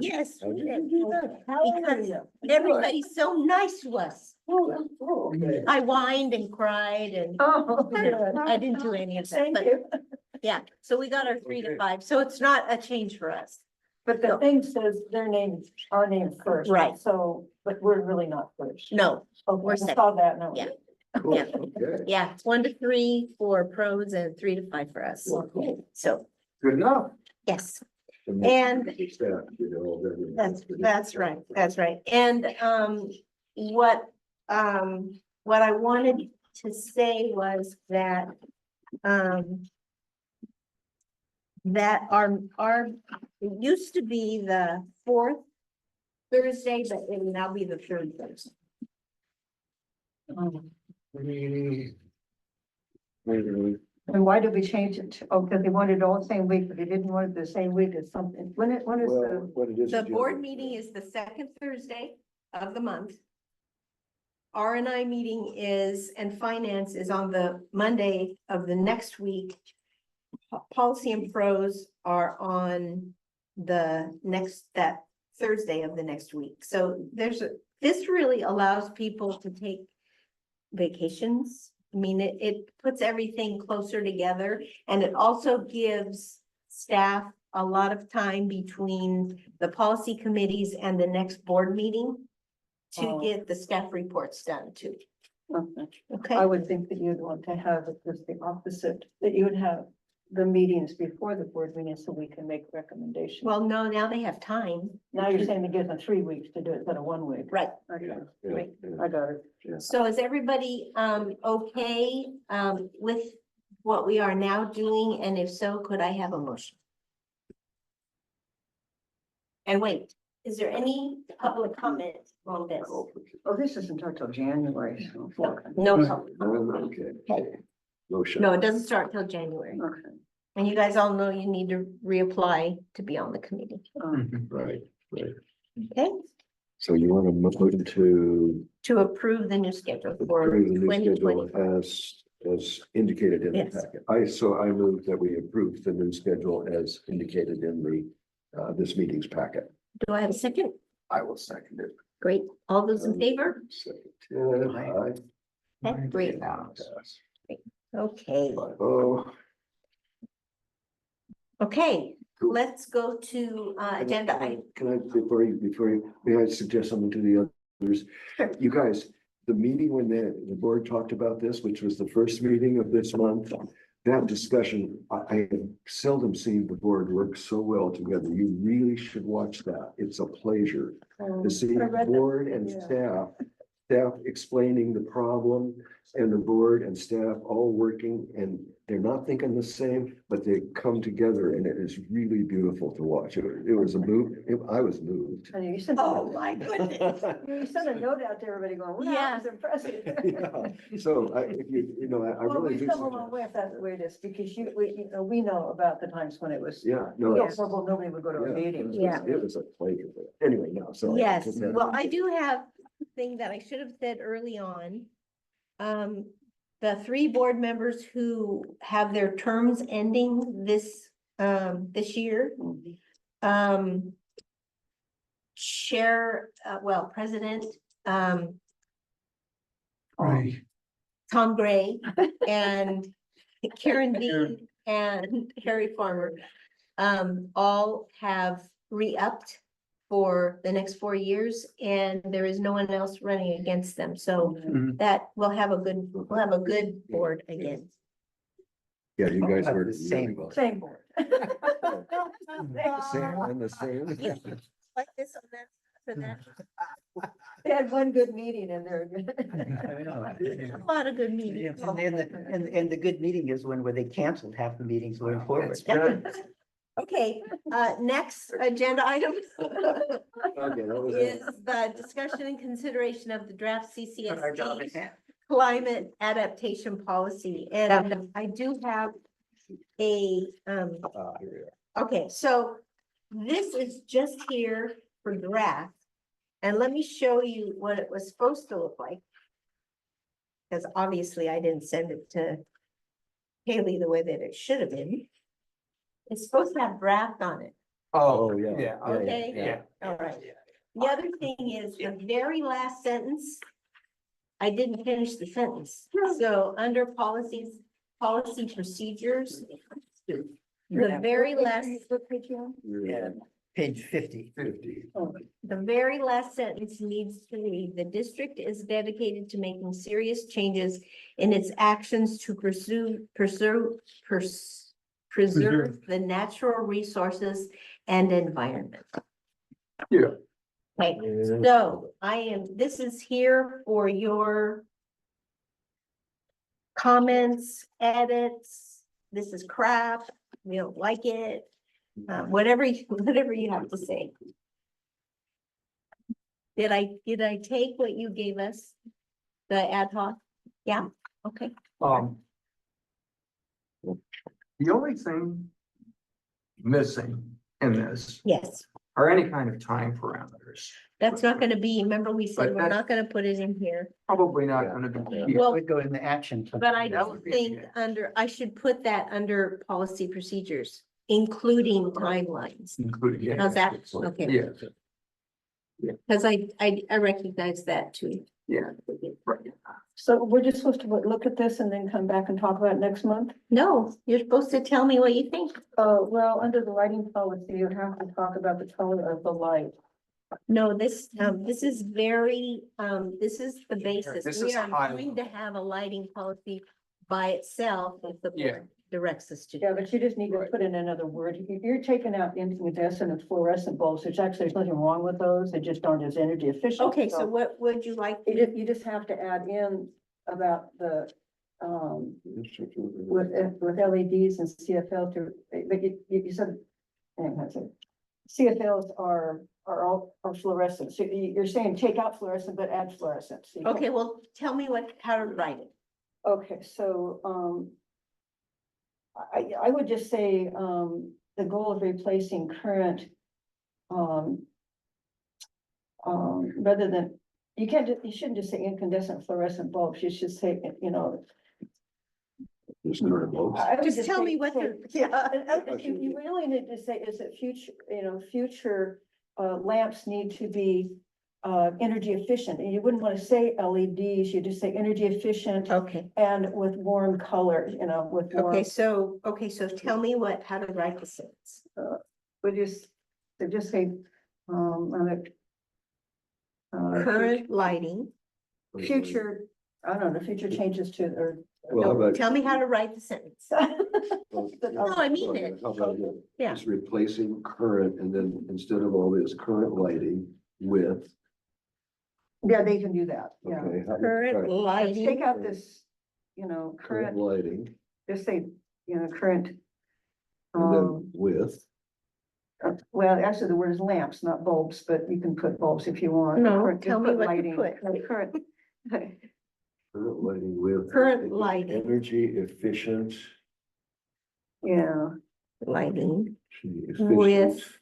Yes. we did. Because everybody's so nice to us. I whined and cried and I didn't do any of that, but Yeah, so we got our 3 to 5, so it's not a change for us. But the thing says their name, our name first. Right. So, but we're really not first. No, Okay, we're I second. saw that now. Yeah. Cool, Yeah. okay. yeah, it's 1 to 3 for pros and 3 to 5 for us. Okay. So, Good enough. yes, And And- staff, you know, then- that's right, that's right. And, what I wanted to say was that, that it used to be the 4th Thursday, but it will now be the 3rd Thursday. And why did we change it? Oh, because they wanted it all the same week, but they didn't want it the same week as something. When is Well, the, what it is. The is board meeting is the 2nd Thursday of the month. R&I meeting is, and finance is on the Monday of the next week. Policy and pros are on that Thursday of the next week. So this really allows people to take vacations. I mean, it puts everything closer together, and it also gives staff a lot of time between the policy committees and the next board meeting to Oh. get the staff reports done too. okay. Okay, I would think that you'd want to have it just the opposite, that you would have the meetings before the board meeting so we can make recommendations. well, no, now they have time, Now you're saying it gives them 3 weeks to do it instead of 1 week. right? Okay, Yeah, Right. yeah. I got it. So is everybody okay with what we are now doing? And if so, could I have a motion? And wait, is there any public comment on this? Oh, this isn't until January. So. No, public comment. Okay. Motion. No, it doesn't start till January. Okay. And you guys all know you need to reapply to be on the committee. Right, right. Okay, So you want to motion to approve the new schedule for approve the new twenty schedule twenty. as indicated in the Yes. packet. I move that we approve the new schedule as indicated in the this meeting's packet. Do I have a second? I will second it. Great. All those in favor? Second, aye. Okay, great. Pass. Okay, 5-0. okay, Cool. let's go to agenda item. Can I, before you, may I suggest something to the others? Sure. You guys, the meeting when the board talked about this, which was the first meeting of this month, that discussion, I have seldom seen the board work so well together. You really should watch that. It's a pleasure to see I read that, board and yeah. staff explaining the problem and the board and staff all working, and they're not thinking the same, but they come together, and it is really beautiful to watch. It was a move. I was moved. And you sent, Oh, my goodness. you sent a note out to everybody going, wow, Yeah. that's impressive. Yeah. So if you know, I Well, really we've do. come a long way if that's the way it is, because we know about the times when it was. Yeah, no, Yeah, it's. well, nobody would go to a meeting. Yeah. It was a pleasure. Anyway, no, so. Yes, well, I do have a thing that I should have said early on. The 3 board members who have their terms ending this year. President, Right. Tom Gray and Karen Dean and Harry Farmer, all have re-upped for the next 4 years, and there is no one else running against them, so that we'll have a good board again. Yeah, you guys were. The same. Same board. Same and the same. Like this on that, for that, They had one good meeting and they're. a lot of good meetings. And the good meeting is where they canceled half the meetings going forward. Okay, next agenda item Okay, that was is it. the discussion and consideration of the draft Our job CCSD is hand. climate adaptation policy, and I do have a, Here we are. okay, so this is just here for draft. And let me show you what it was supposed to look like. Because obviously I didn't send it to Haley the way that it should have been. It's supposed to have draft on it. Oh, yeah. Yeah. Okay. Yeah. All right. The other thing is the very last sentence. I didn't finish the sentence. So under policy procedures, The very last, What page you on? Yeah, page 50. 50. the very last sentence needs to read, the district is dedicated to making serious changes in its actions to preserve the natural resources and environment. Yeah. Okay, so this is here for your comments, edits. This is crap. We don't like it. Whatever you have to say. Did I take what you gave us? The ad hoc? Yeah, okay. The only thing missing in this Yes, are any kind of time parameters. that's not gonna be, remember we said But we're that's- not gonna put it in here. Probably not gonna be. here. Well, Would go in the action. plan. But I That don't would be think okay. I should put that under policy procedures, including timelines. Including. yeah. How's that? Okay, Yeah, because I recognize that too. yeah, right. So we're just supposed to look at this and then come back and talk about it next month? No, you're supposed to tell me what you think. Well, under the lighting policy, you have to talk about the color of the light. No, this is very, this is the basis. This We is are high going to have a lighting policy by itself if the Yeah. board directs us to. Yeah, but you just need to put in another word. If you're taking out incandescent and fluorescent bulbs, which actually there's nothing wrong with those, they just aren't as energy efficient. Okay, so what would you like? You just have to add in about the, with LEDs and CFL to, but you said, hang on a second. CFLs are fluorescent. So you're saying take out fluorescent, but add fluorescent. So you don't- Okay, well, tell me how to write it. Okay, so, I would just say, the goal of replacing current, rather than, you shouldn't just say incandescent fluorescent bulbs, you should say, There's current bulbs. I would Just tell me say- what say- the, Yeah, and you really need to say is that future lamps need to be energy efficient, and you wouldn't want to say LEDs, you just say energy efficient okay, and with warm color, with warm. okay, so tell me how to write the sentence. Would just say, Current lighting, future, I don't know, future changes to, or. Well, how about- tell me how to write the sentence. No, I mean it. How about Yeah. just replacing current and then instead of all this current lighting with, Yeah, they can do that, yeah. okay. Current current lighting. Take out this, Current current, lighting just say, current. and then with, Well, actually, the word is lamps, not bulbs, but you can put bulbs if you want. No, Current- tell just me what to lighting, put. Current. current lighting with. Current lighting. Energy efficient. Yeah, Lighting efficient. with,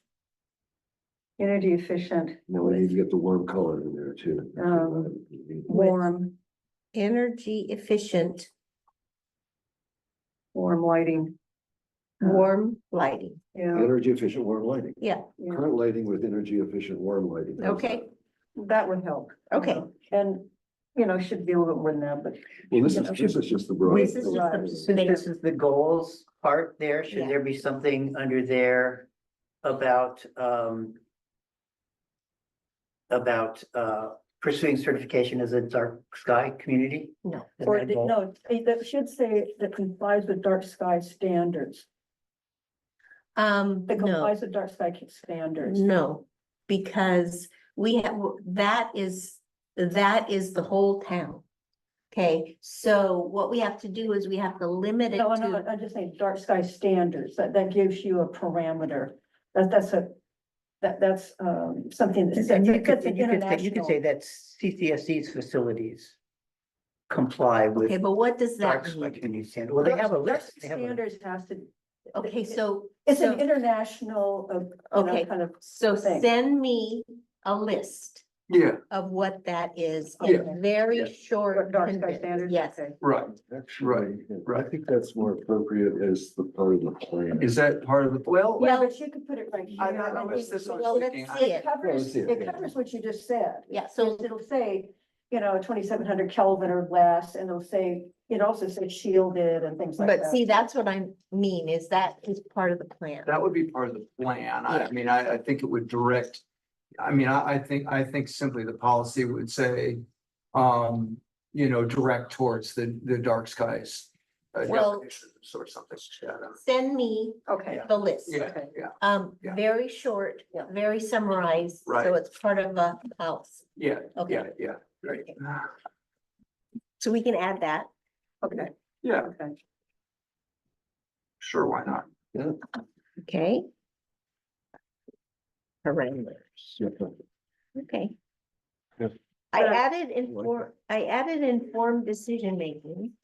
energy efficient, Now we need to get the warm color in there too. warm, energy efficient, warm lighting. warm lighting. Yeah, Energy efficient warm lighting. Yeah, yeah, Current lighting with energy efficient warm lighting. How's okay, that? that would help. Okay. And, should be a little bit more than that, but. Well, this is just the broad. This is just Right. the So this is the goals part there. Yeah. Should there be something under there about, pursuing certification as a dark sky community? no. Is Or, that a goal? no, that should say that complies with dark sky standards. That No, complies with dark sky standards. no, because we have, that is the whole town. Okay, so what we have to do is we have to limit it No, to, I'm just saying dark sky standards, that gives you a parameter. That's something that's. And you that's could, an you could say international- that CCSD's facilities comply with okay, but what does dark that sky mean? community standard. Well, they have a Dark list. They have a- Standards has to, Okay, so. it's an so- international, Okay. kind of. So thing. send me a list Yeah, of what that is Yeah. in very Yeah. short. Dark sky condensed- standards. Yes, Okay. right. Actually, I right. think that's more appropriate as the part of the plan. Is that part of the? Well, Yeah, but you could put it right here. I know, and this it- was well, let's thinking. see It it. covers, Well, it covers what you just said. Yeah, so It'll say, you know, 2,700 Kelvin or less, and it'll say, it also says shielded and things like But that. see, that's what I mean, is that is part of the plan. That would be part of the plan. I mean, I think it would direct, I mean, I think simply the policy would say, you know, direct towards the dark skies. Well- definitions or something. Yeah, Send me Okay. the list. yeah, yeah, Yeah. Very short, Yeah. very summarized, Right. so it's part of the house. yeah, Okay. yeah, right. So we can add that. Okay, Yeah, okay. sure, why not? Okay. Parameters. Okay. Yeah. I Uh, added informed decision making.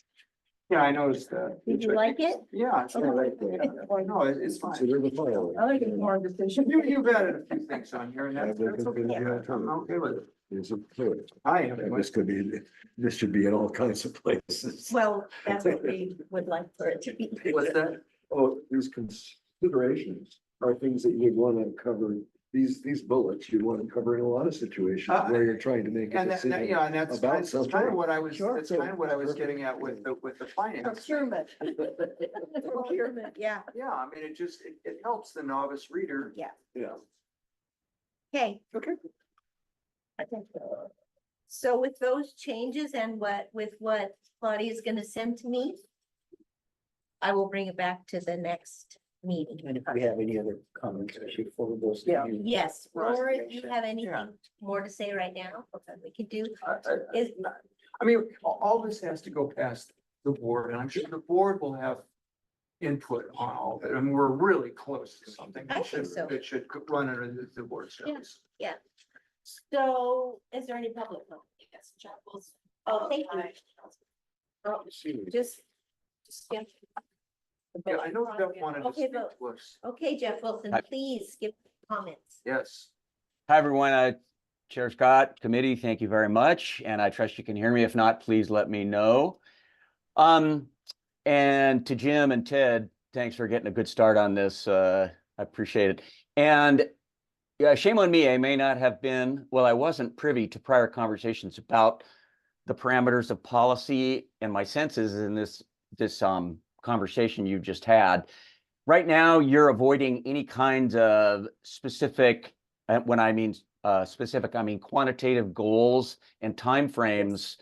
Yeah, I noticed that. Did you like it? Yeah, it's all right there. Well, no, it's fine. Consider the file. I like it more decision. You've added a few things on here and that's okay. I'm okay with it. Is it clear? I am. And this should be in all kinds of places. Well, that's what we would like for it to be. What's that? Oh, these considerations are things that you'd want to cover, these bullets, you want to cover in a lot of situations where you're trying to make a And that, decision. yeah, and that's about kind of something. what I was, Sure. that's kind of what I was getting at with the finance. Procurement. Procurement, yeah, Yeah, I mean, it helps the novice reader. yeah. Yeah. Okay. Okay. So with those changes and with what Claudia is gonna send to me, I will bring it back to the next meeting. And if we have any other comments, I should forward those to Yeah. you. Yes, Right. or if you have Yeah. anything more to say right now, okay, we can do. Is, I mean, all this has to go past the board, and I'm sure the board will have input on all of it, and we're really close to something. I think so. That should run under the board's service. so is there any public comment? Yes, Chuckles. Oh, thank you. Oh, just. yeah. Yeah, I know Jeff wanted to Okay, speak but- to us. Okay, Jeff Wilson, Hi. please give comments. Yes. Hi, everyone. Chair Scott, committee, thank you very much. And I trust you can hear me. If not, please let me know. And to Jim and Ted, thanks for getting a good start on this. I appreciate it. And yeah, shame on me. I may not have been, well, I wasn't privy to prior conversations about the parameters of policy, and my sense is in this conversation you just had. Right now, you're avoiding any kind of specific, when I mean specific, I mean quantitative goals and timeframes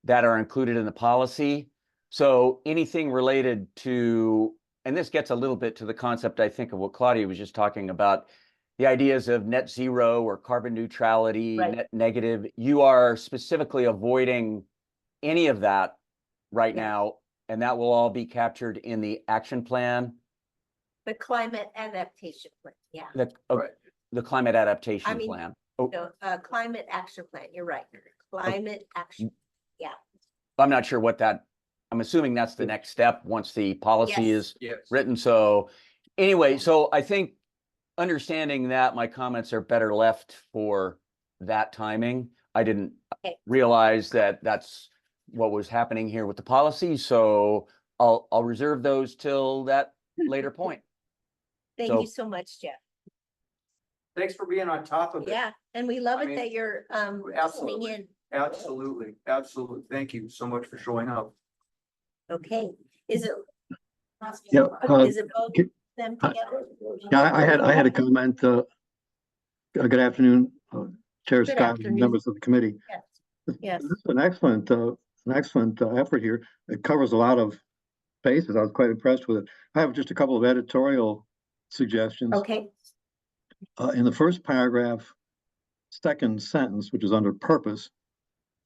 that are included in the policy. So anything related to, and this gets a little bit to the concept, I think, of what Claudia was just talking about, the ideas of net zero or carbon neutrality, Right. net negative. You are specifically avoiding any of that right Yeah. now, and that will all be captured in the action plan, The climate adaptation plan, yeah, Right. the climate adaptation mean- plan. no, climate action plan, you're right, climate action, I'm not sure what that, I'm assuming that's the next step once the policy Yes. is Yes. written. So anyway, so I think understanding that my comments are better left for that timing. I didn't Okay. realize that that's what was happening here with the policy. So I'll reserve those till that later point. thank So- you so much, Jeff. Thanks for being on top of it. Yeah, and we love I it mean, that you're listening absolutely. in, Absolutely, absolutely. Thank you so much for showing up. okay, is it? Yeah, Is it both can- them together? Yeah, I had a comment, good afternoon, Chair Good Scott, and afternoon. members of the committee. Yes, This is an excellent effort here. It covers a lot of bases. I was quite impressed with it. I have just a couple of editorial suggestions. okay, In the first paragraph, second sentence, which is under purpose,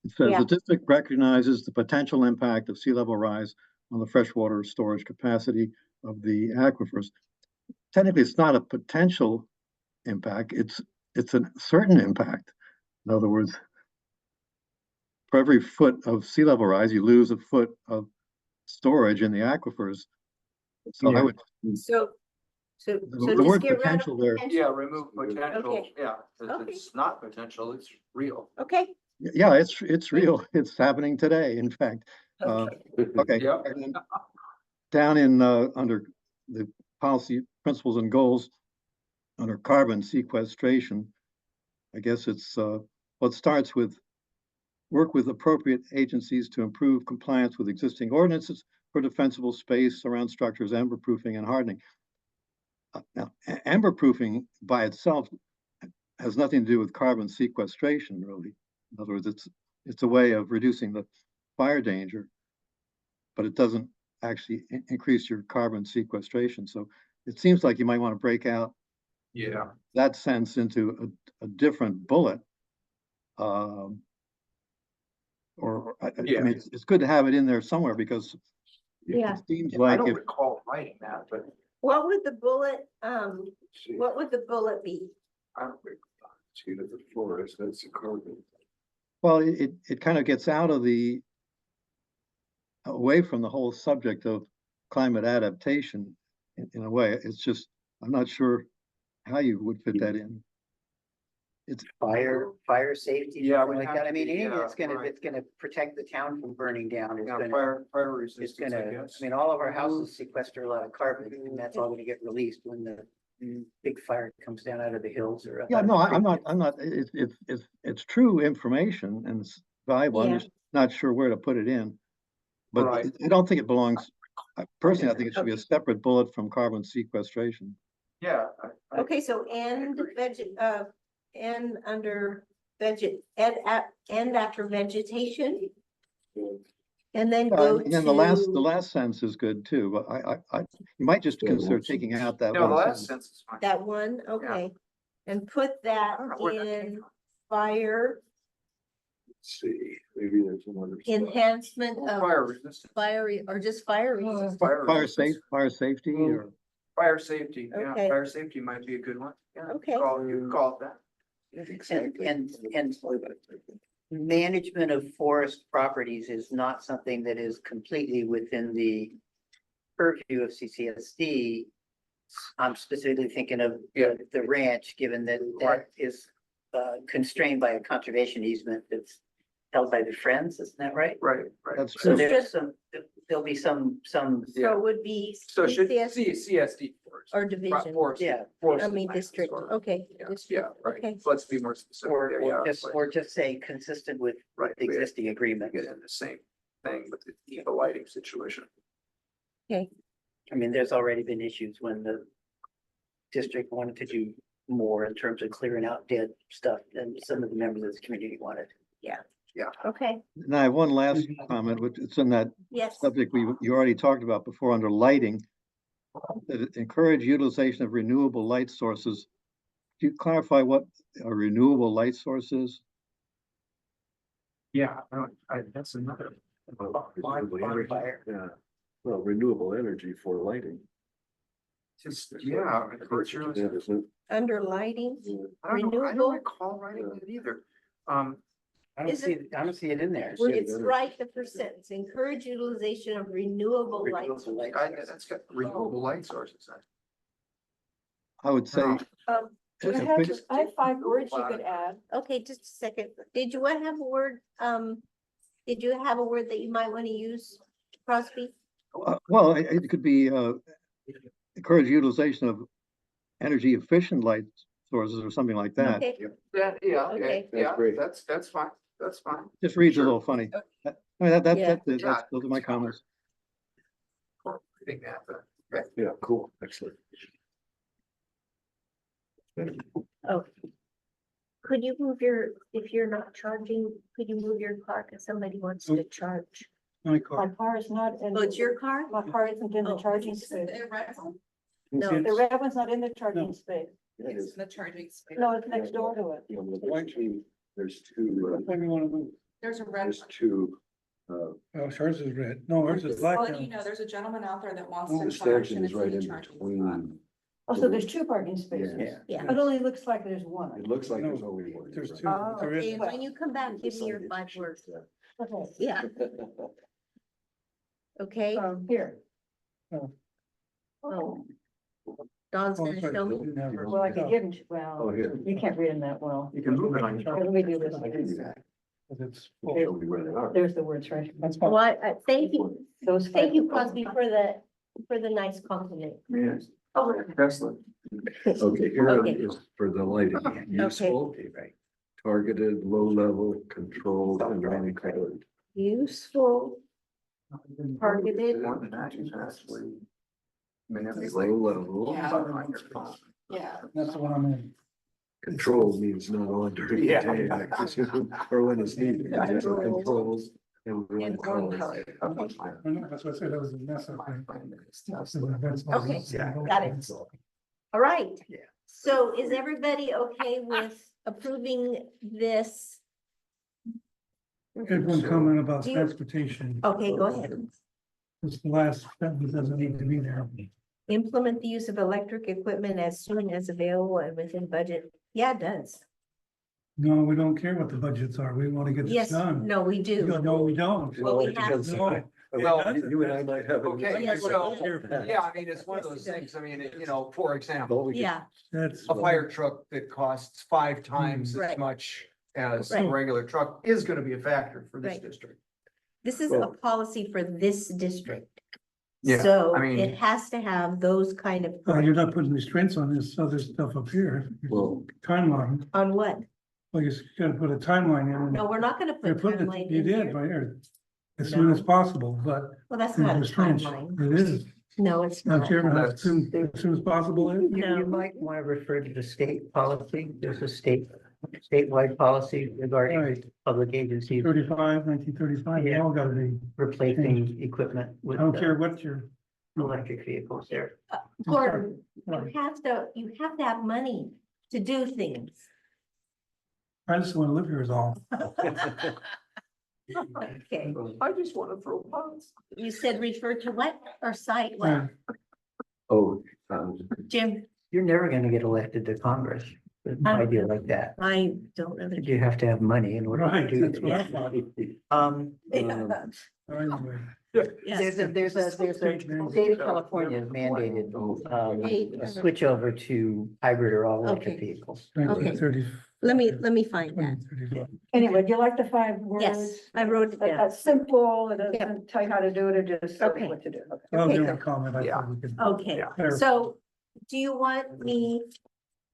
it says Yeah. the district recognizes the potential impact of sea level rise on the freshwater storage capacity of the aquifers. Technically, it's not a potential impact, it's a certain impact. In other words, for every foot of sea level rise, you lose a foot of storage in the aquifers. So I would, so the just word get rid of potential there, potential. Yeah, remove potential. Okay. Yeah, if Okay. it's not potential, it's real. Okay, yeah, it's real, it's happening today, in fact. Okay. Yep. And then down in, under the policy principles and goals, under carbon sequestration, I guess it's, well, it starts with work with appropriate agencies to improve compliance with existing ordinances for defensible space around structures, amber proofing and hardening. Now, amber proofing by itself has nothing to do with carbon sequestration, really. In other words, it's a way of reducing the fire danger, but it doesn't actually increase your carbon sequestration. So it seems like you might want to break out that sense into a different bullet. I mean, it's good to have it in there somewhere because Yeah. it seems I like don't if recall writing that, but What would the bullet, what would the bullet be? I don't recall. See that the forest, that's the carbon. well, it kind of gets out of away from the whole subject of climate adaptation in a way. It's just, I'm not sure how you would fit that in. It's Fire safety, Yeah, something we'd like have that. to I mean, be, anything that's right. it's gonna protect the town from burning down. It's gonna, Fire it's resistance, gonna, I I guess. mean, all of our houses sequester a lot of carbon and that's all gonna get released when the big fire comes down out of the hills or. Yeah, out of no, the creek. I'm not, it's true information and it's valuable. I'm Yeah. just not sure where to put it in. But Right. I don't think it belongs, personally, I think it should be a separate bullet from carbon sequestration. Yeah. Okay, so and under and after vegetation. And then go And then the last to sentence is good too, but you might just consider taking out that No, the one last sentence. sentence is fine. that one, okay. And put that I don't know where that came in from. fire Let's see, maybe there's another. spot. enhancement of Fire resistance. fire or just fire resistance. Fire safety or, Fire safety, yeah, Okay. fire safety might be a good one. Yeah, Okay. you can call it that. And management of forest properties is not something that is completely within the purview of CCSD. I'm specifically thinking of the ranch, given that Right. that is constrained by a conservation easement that's held by the Friends, isn't that right? Right. that's So true. there's there'll be some, So it would be So it should CS CSD first. or division. Forest. yeah, Forest I mean, land district, sort of. okay. Yeah, district, yeah, right. Okay, So let's be more specific. there, yeah, or just say consistent with Right. the existing agreement. Get in the same thing with the lighting situation. okay, I mean, there's already been issues when the district wanted to do more in terms of clearing out dead stuff than some of the members of the community wanted. okay, And I have one last comment, which it's in that yes. subject you already talked about before under lighting. That it encourage utilization of renewable light sources. Do you clarify what a renewable light source is? Yeah, that's another. Renewable energy, Fire. yeah, well, renewable energy for lighting. Just, yeah, encourage your. Yeah, isn't Under lighting, I don't renewable? recall writing that either. I don't Is see, it- I don't see it in there. well, Yeah, it's that is- right the first sentence, encourage utilization of renewable lights. Renewable light That's got renewable light sources. I would say, No. I have 5 words you could add. Okay, just a second, did you want to have a word, did you have a word that you might want to use, Crosby? well, it could be, encourage utilization of energy efficient light sources or something like that. Okay, Yeah, Okay. yeah, great. that's fine, that's fine. Just reads a Sure. little funny. I mean, Yeah. those are my comments. I think that, yeah, cool, excellent. oh. Could you move if you're not charging, could you move your car, because somebody wants to charge? My My car. car is not in. Oh, it's your car? My car isn't in the Oh. charging space. No. The red one's not in the charging space. That is- the charging space. No, it's next door to it. There's two, Maybe one of them, There's a red. there's two, oh, ours is red. No, ours is black. Well, now. you know, there's a gentleman out there that wants the to charge stanchion and is it's right in in the charging spot. between. Oh, so there's 2 parking spaces. Yeah. Yeah. It only looks like there's one. It looks like there's No, only one. There's right. two. Oh, There is- Okay, when you come back, give me your 5 words. Okay. Yeah, okay, Here. oh. Dawn's Oh, gonna sorry, show me. didn't have it. Well, I can give him, Oh, well, here. you can't read them that well. you can move it on your. Let me do this. I can do that. But it's I'll full. show you where they are. There's the words right. That's fine. Well, thank you, Those. thank you, Crosby, for the nice compliment. Yes. Excellent. Okay, here Okay. is for the lighting, useful, Okay, right. targeted, low-level, controlled, and monitored. Useful, targeted. More than that, you can actually Low manipulate. level, Yeah. on your phone. Yeah. That's the one I'm in. control means not on during the Yeah. day, or when it's needed, it's a controls and one call. I know, that's what I said, that was a mess up. Okay, got it. All right. Yeah. So is everybody okay with approving this? Good one comment about Do you- transportation. Okay, go ahead. It's the last sentence doesn't need to be there. Implement the use of electric equipment as soon as available and within budget. Yeah, it does. No, we don't care what the budgets are. We want to get this Yes, done. no, we do. No, we don't. Well, we have depends. No. Well, You and I might have. a- Okay, Yes. so, yeah, I mean, it's one of those things, I mean, you know, for example, Well, we can- Yeah, That's, a fire truck that costs 5 times as Right. much as a Right. regular truck is gonna be a factor for this Right. district. this is a Well- policy for this district. Yeah, So I mean- it has to have those kind of. you're not putting restraints on this other stuff up here. Well- Timeline, On what? well, you gotta put a timeline in. No, we're not gonna You're put putting timeline it, you in did here. right here. As soon as possible, but Well, that's there's not a restraints. timeline. It is. No, it's Don't not. you ever have That's- as soon as possible? is? No. You might want to refer to the state policy. There's a statewide policy regarding Right, public agencies 1935, they all gotta be, replacing equipment I with don't care what your. electric vehicles there. Gordon, Right. you have to have money to do things. I just wanna live here is all. Okay, I just wanna throw bombs. you said refer to what or cite what? Oh, Jim, You're never gonna get elected to Congress with an idea like that. I don't know. You have to have money in order to Right, do that's what I that. thought. Um, Yes. there's a state of California has mandated, a switch over to hybrid or all electric Okay. vehicles. Okay. 30, Let me find that. 35. Anyway, do you like the 5 words? Yes, I wrote it down. That's simple, it Yeah. doesn't tell you how to do it, it just tells you Okay. what to do. Okay. That was Okay. the only comment I thought we could. Okay, Yeah. so do you want me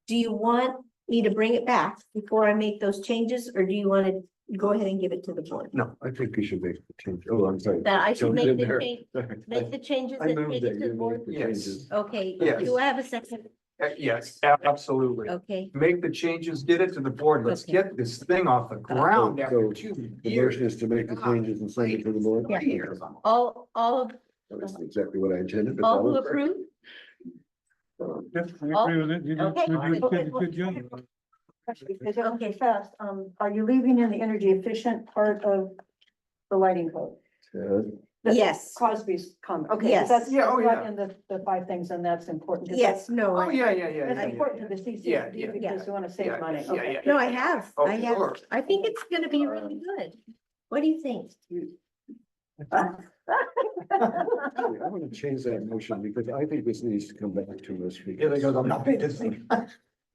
to bring it back before I make those changes, or do you want to go ahead and give it to the board? no, I think we should make the change. Oh, I'm sorry. That I should Jump make in the there. change, make the changes I and moved take that it to you the board? make the Yes. changes. Okay, Yes. do I have a second? Yes, absolutely. Okay, Make the changes, get it to the board, let's Okay. get this thing off the ground So- after so 2 The years. motion is to make the changes and send it to the board. Yeah. 3 years. all That's exactly what I intended. but who that was- approve? Yes, I agree with it. You did, Okay. good job. Because it was fast, are you leaving in the energy efficient part of the lighting code? That's Yes. Crosby's comment, okay. Yes. That's Yeah, oh, not yeah. in the 5 things, and that's important. 'cause Yes, no, Oh, yeah, yeah, yeah. That's yeah, important yeah. to the Yeah, CCD yeah, because we want to save yeah, money, yeah, okay. yeah. no, I have, Oh, I have. sure. I think it's gonna be really good. What do you think? Actually, I want to change that motion because I think this needs to come back to us. Yeah, they because go, I'm not paying attention.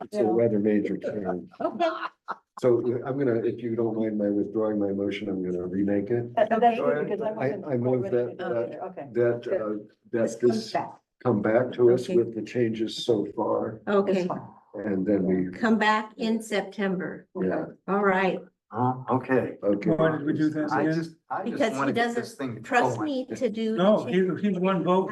It's a rather major change. Okay, So I'm gonna, if you don't mind my withdrawing my motion, I'm gonna remake it. That's Go good ahead. because I wasn't. I move ready to that- do it. Okay. That, this that comes this back. come back to us Okay. with the changes so far, Okay, It's fine. and then we, come back in September. yeah, All right, Oh, okay. okay. Why did we do that I again? just Because he wanna get doesn't this thing trust going. me to do. the No, change. he's one vote.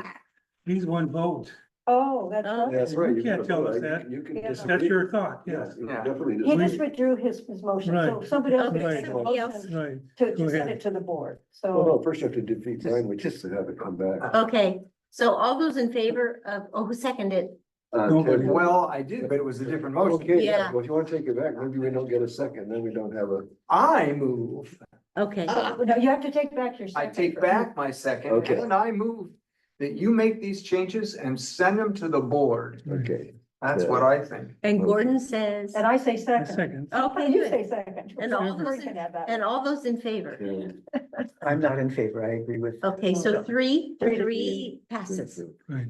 He's one vote. Oh, that's Oh. right. That's right. You can't can tell us vote. that. You can Yeah. That's disagree. your thought, Yes, yes. you Yeah. definitely. He disagree. just withdrew his motion, so Right. somebody else Okay, makes a somebody else. motion Right. to Go send ahead. it to the board, Well, no, so. first you have to defeat mine, which is to have it come back. Okay, so all those in favor of, who seconded? Nobody. Ted, Well, I did, but it was a different motion. Okay, yeah, Yeah. well, if you want to take it back, maybe we don't get a second, then we don't have a, I move, Okay, No, you have to take back your I second. take back my second, Okay. and I move that you make these changes and send them to the board. okay. That's Yeah. what I think. and Gordon says, And I say A second. second. okay, You good. say second. And all Everybody those, can have that. and all those in favor? Yeah. I'm not in favor. I agree with. Okay, so three Three to passes. Right.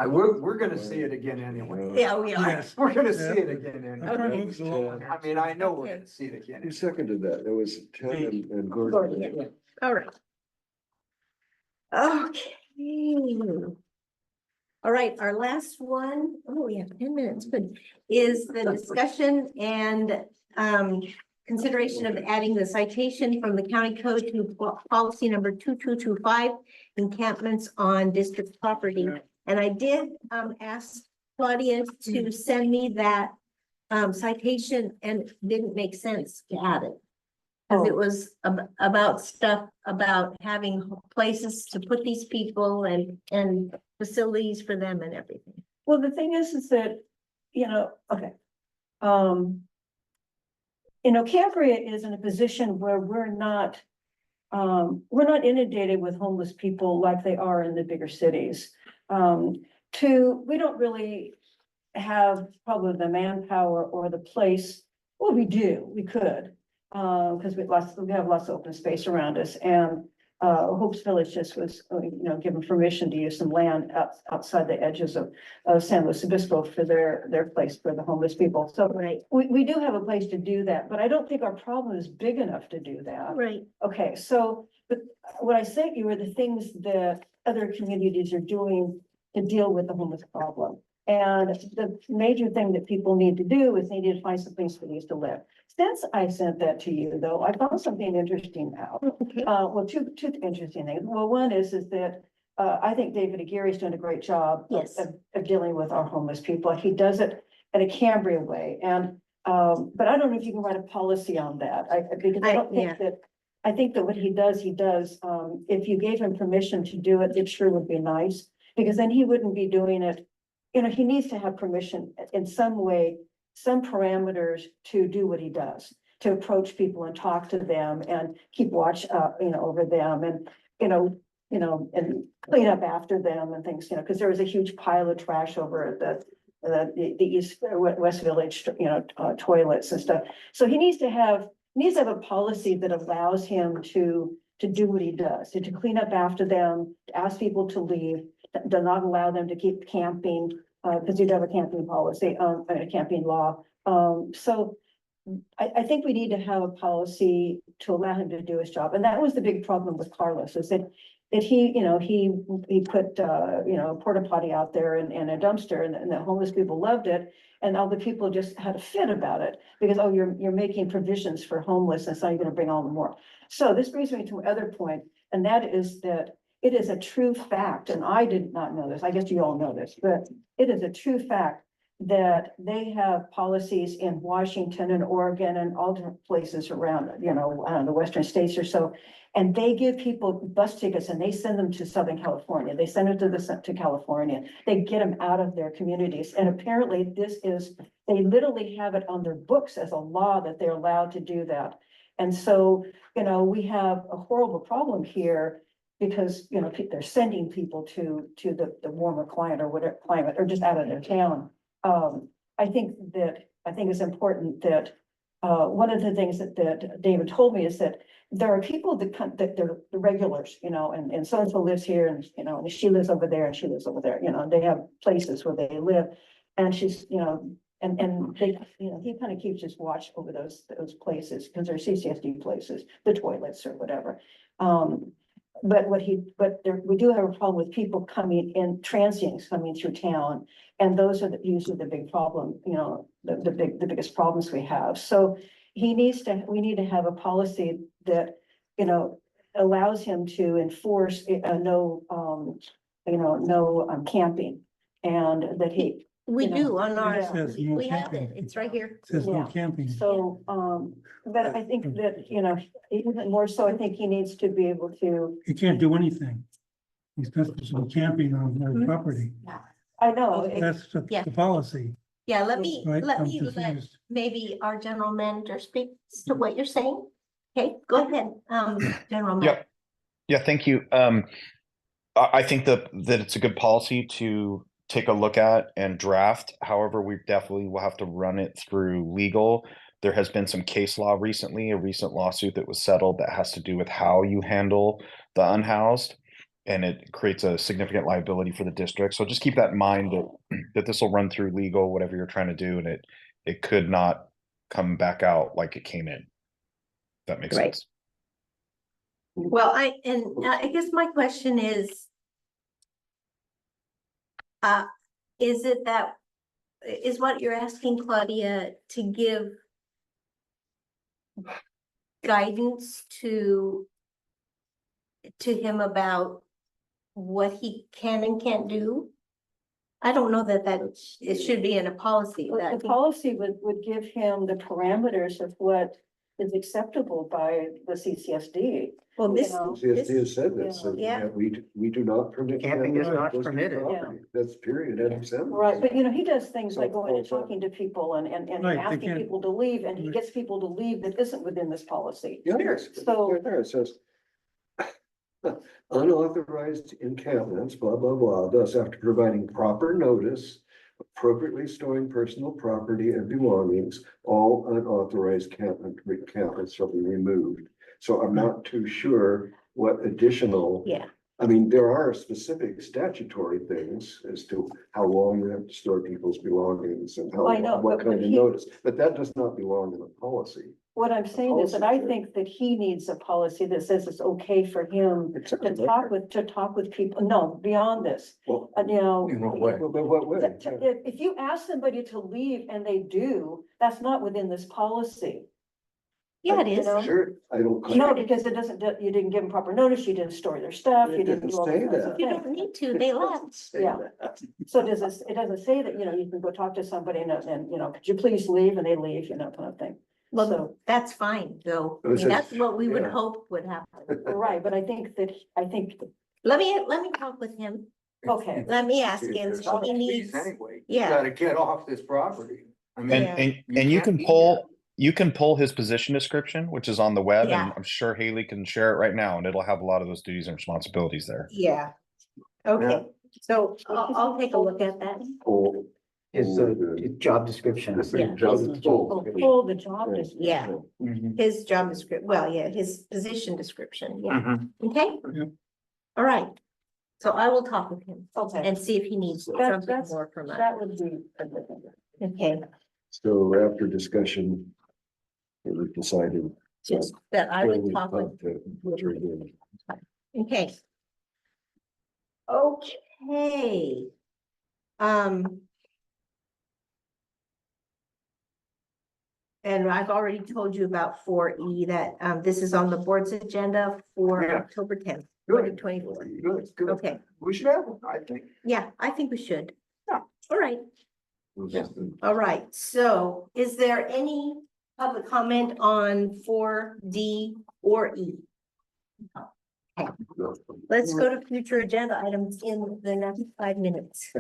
We're gonna see it again anyway. Yeah, we are. Yes. We're gonna see Yeah. it again I'm anyway. trying to move along. I mean, I know we're Okay. gonna see it again. Who seconded that? It was Ted and Gordon, Gordon. yeah. All right. Okay. All right, our last one, oh, we have 10 minutes, good, is the discussion and consideration of adding the citation from the county code to policy number 2225, encampments on district property. And I did ask Claudia to send me that citation, and it didn't make sense to add it. Because it was about stuff about having places to put these people and facilities for them and everything. Well, the thing is that, okay. Cambria is in a position where we're not inundated with homeless people like they are in the bigger cities. We don't really have probably the manpower or the place. Well, we do, we could, because we have lots of open space around us, and Hope's Village just was, given permission to use some land outside the edges of San Luis Obispo for their place for the homeless people. So Right, we do have a place to do that, but I don't think our problem is big enough to do that. right. Okay, so, but what I sent you are the things that other communities are doing to deal with the homeless problem. And the major thing that people need to do is they need to find some place for these to live. Since I sent that to you, though, I found something interesting out. Okay. Well, two interesting things. Well, one is that I think David Aguirre's doing a great job Yes. of dealing with our homeless people. He does it in a Cambria way. And but I don't know if you can write a policy on that. Because I don't think that, I think that what he does, if you gave him permission to do it, it sure would be nice. Because then he wouldn't be doing it. He needs to have permission in some way, some parameters to do what he does, to approach people and talk to them and keep watch, over them and, and clean up after them and things, because there was a huge pile of trash over at the West Village, toilets and stuff. So he needs to have a policy that allows him to do what he does, to clean up after them, to ask people to leave, to not allow them to keep camping, because you do have a camping policy, a camping law. So I think we need to have a policy to allow him to do his job. And that was the big problem with Carlos, is that he put, a porta potty out there and a dumpster, and the homeless people loved it. And all the people just had a fit about it because, oh, you're making provisions for homelessness, now you're gonna bring all the more. So this brings me to another point, and that is that it is a true fact, and I did not know this, I guess you all know this, but it is a true fact that they have policies in Washington and Oregon and all different places around, the western states or so. And they give people bus tickets and they send them to Southern California. They send them to California. They get them out of their communities. And apparently they literally have it on their books as a law that they're allowed to do that. And so, we have a horrible problem here because, they're sending people to the warmer climate or just out of their town. I think it's important that one of the things that David told me is that there are people that they're the regulars, and so-and-so lives here and, and she lives over there and she lives over there, they have places where they live. And she's, and they, he kind of keeps his watch over those places because they're CCSD places, the toilets or whatever. But we do have a problem with people coming in, transients coming through town. And those are usually the big problem, the biggest problems we have. So we need to have a policy that, allows him to enforce no camping. And that We You know, do on our, it says no we have it, camping. it's right here. It says no Yeah. camping. So, but I think that, even more so, I think he needs to be able to, He can't do anything. He's not supposed to be camping on their property. I know. That's Yeah. the policy, Yeah, let me right? I'm let confused. maybe our general manager speak to what you're saying. Okay, go ahead, general Yeah. manager. Yeah, thank you. I think that it's a good policy to take a look at and draft. However, we definitely will have to run it through legal. There has been some case law recently, a recent lawsuit that was settled that has to do with how you handle the unhoused, and it creates a significant liability for the district. So just keep that in mind that this will run through legal, whatever you're trying to do, and it could not come back out like it came in. That makes Right. sense. Well, I guess my question is it that, is what you're asking Claudia to give guidance to him about what he can and can't do? I don't know that it should be in a policy Well, that. the policy would give him the parameters of what is acceptable by the CCSD. Well, this, CSD has said that, so Yeah. that we do not permit. Camping is not posted permitted. property. That's period, end of sentence. Right, but you know, he does things like So- going and talking to people and Right, they asking can't- people to leave, and he gets people to leave that isn't within this policy. Yeah, So- right there, it says. Unauthorized encampments, blah, blah, blah, thus after providing proper notice, appropriately storing personal property and belongings, all unauthorized encampments shall be removed. So I'm not too sure what additional. Yeah. I mean, there are specific statutory things as to how long you have to store people's belongings and how, I know, what but kind of he- notice, but that does not belong in a policy. What I'm saying is that I policy. think that he needs a policy that says it's okay for him to talk with people, no, beyond this, Well, you know. In what way? but what way? If you ask somebody to leave and they do, that's not within this policy. Yeah, it You is. know? Sure, I don't. No, because it doesn't, you didn't give them proper notice, you didn't store their stuff, It you didn't didn't do all say those kinds of that. You things. don't need to, they left. Yeah. So does this, it doesn't say that, you know, you can go talk to somebody and, you know, could you please leave, and they leave, you know, kind of thing. Well, So, that's fine, though. I It mean, says- that's what we would yeah. hope would happen. right, but I think, Let me talk with him. okay, Let me ask him. It's So not he a needs, please anyway. yeah. You gotta get off this property. I mean. Yeah. And you can't can be pull, you can pull his position description, which is on the web, Yeah. and I'm sure Haley can share it right now, and it'll have a lot of those duties and responsibilities there. yeah. Okay, so I'll take a look at that. Oh, His job description. Yeah. pull the job description. Yeah, Mhm. his job description, well, yeah, his position description, yeah, Mhm. okay? Yeah. All right, so I will talk with him Okay, and see if he needs That's- something more from us. that would be. Okay, So after discussion, it was decided. just that I when would we talk with, to adjourn. okay. Okay. And I've already told you about 4E that this is on the board's agenda for Yeah. October 10th, Good. 2024. Good, good. Okay, We should have, one, I think. yeah, I think we should. Yeah. All right, all right. So is there any public comment on 4D or E? Let's go to future agenda items in the next 5 minutes.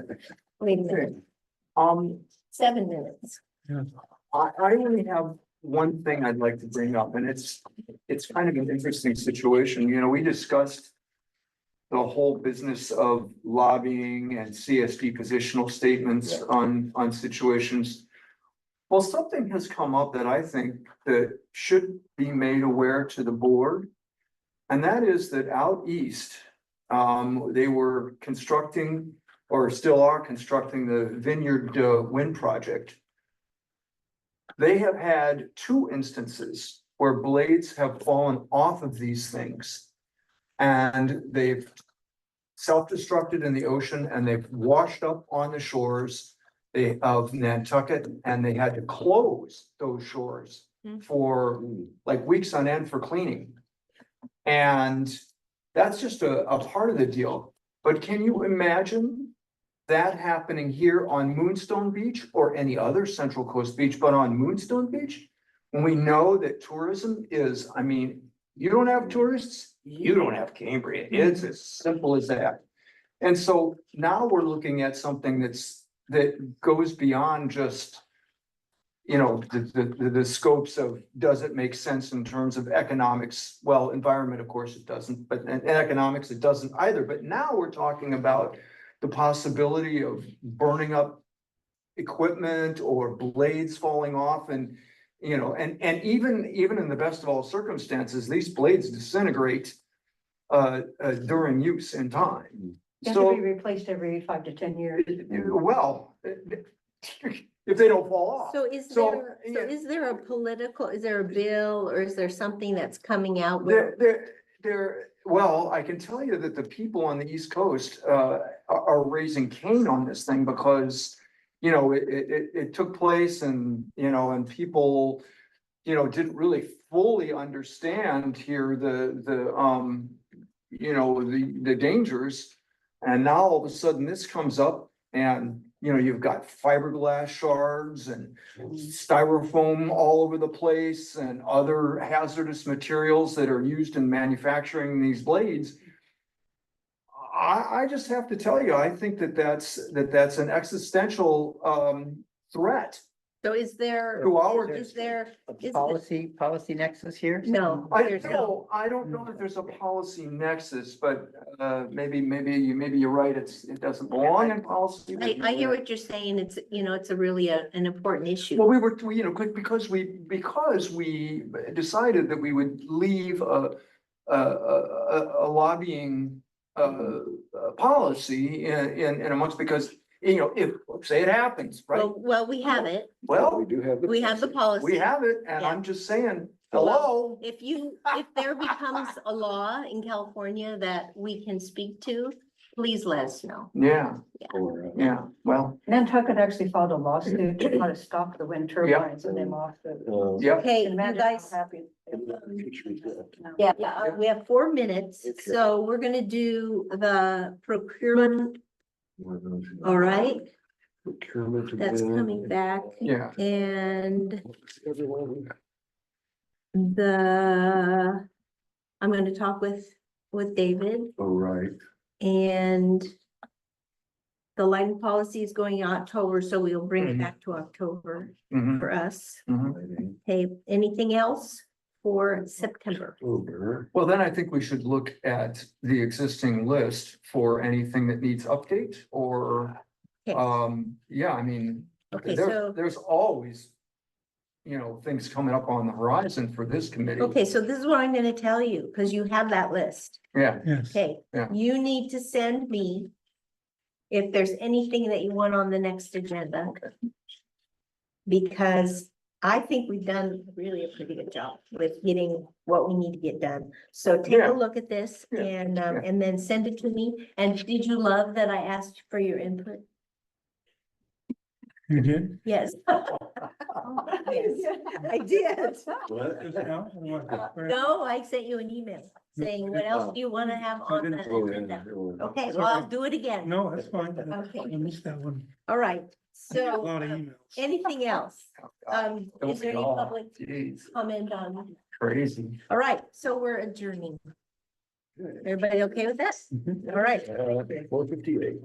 Wait a minute, 7 minutes. I only have one thing I'd like to bring up, and it's kind of an interesting situation. You know, we discussed the whole business of lobbying and CSD positional statements on situations. Well, something has come up that I think that should be made aware to the board. And that is that out east, they were constructing, or still are constructing, the Vineyard Wind Project. They have had 2 instances where blades have fallen off of these things. And they've self-destructed in the ocean, and they've washed up on the shores of Nantucket, and they had to close those shores for like weeks on end for cleaning. And that's just a part of the deal. But can you imagine that happening here on Moonstone Beach or any other Central Coast beach, but on Moonstone Beach? When we know that tourism is, I mean, you don't have tourists, you don't have Cambria. It's as simple as that. And so now we're looking at something that goes beyond just, you know, the scopes of, does it make sense in terms of economics? Well, environment, of course it doesn't, but in economics, it doesn't either. But now we're talking about the possibility of burning up equipment or blades falling off, and, you know, and even in the best of all circumstances, these blades disintegrate during use in time. They have to So, be replaced every 5 to 10 years. well, if they don't fall off. So is So, there, yeah. is there a political, is there a bill, or is there something that's coming out with? Well, I can tell you that the people on the East Coast are raising Cain on this thing because, you know, it took place, and, you know, and people didn't really fully understand here the dangers. And now all of a sudden this comes up and, you've got fiberglass shards and styrofoam all over the place and other hazardous materials that are used in manufacturing these blades. I just have to tell you, I think that's an existential threat. So is there, To our is there, is, Policy nexus here? no, I there's no. don't know that there's a policy nexus, but maybe you're right, it doesn't belong in policy. I hear what you're saying. It's, it's a really an important issue. Well, because we decided that we would leave a lobbying policy in amongst, because, if, say it happens, right? Well, we have it. Well, We do have. We have the policy. we have it, and Yeah. I'm just saying, hello. If there becomes a law in California that we can speak to, please let us know. Yeah, Or, yeah, well, Nantucket actually filed a lawsuit to try to stop the wind turbines and they lost it. yep. Okay, you Imagine how guys, happy. yeah, we have 4 minutes, so we're gonna do the procurement, all right? Procurement. That's again. coming back. Yeah. And Everyone. I'm gonna talk with David, Oh, right. and the lighting policy is going in October, so we'll bring it Mhm. back to October Mhm, for us. mhm. Okay, anything else for September? October. Well, then I think we should look at the existing list for anything that needs update or, Okay. yeah, I mean, Okay, so, there's always, things coming up on the horizon for this committee. okay, so this is what I'm gonna tell you, because you have that list. Yeah, Yes. Okay, Yeah. you need to send me if there's anything that you want on the next agenda. Okay. Because I think we've done really a pretty good job with getting what we need to get done. So take Yeah. a look at this Yeah, and, yeah. and then send it to me. And did you love that I asked for your input? You did? Yes. Yes, I did. What? No, I sent you an email saying, what else do you want to have on the Oh, yeah, agenda? yeah. Okay, well, I'll do it again. No, that's fine. Okay. I missed that one. All right, A so lot of emails. anything else? Don't Is there we any all? public Jeez, comment on? crazy. All right, so we're adjourning. Everybody okay with that? All right. 4:58.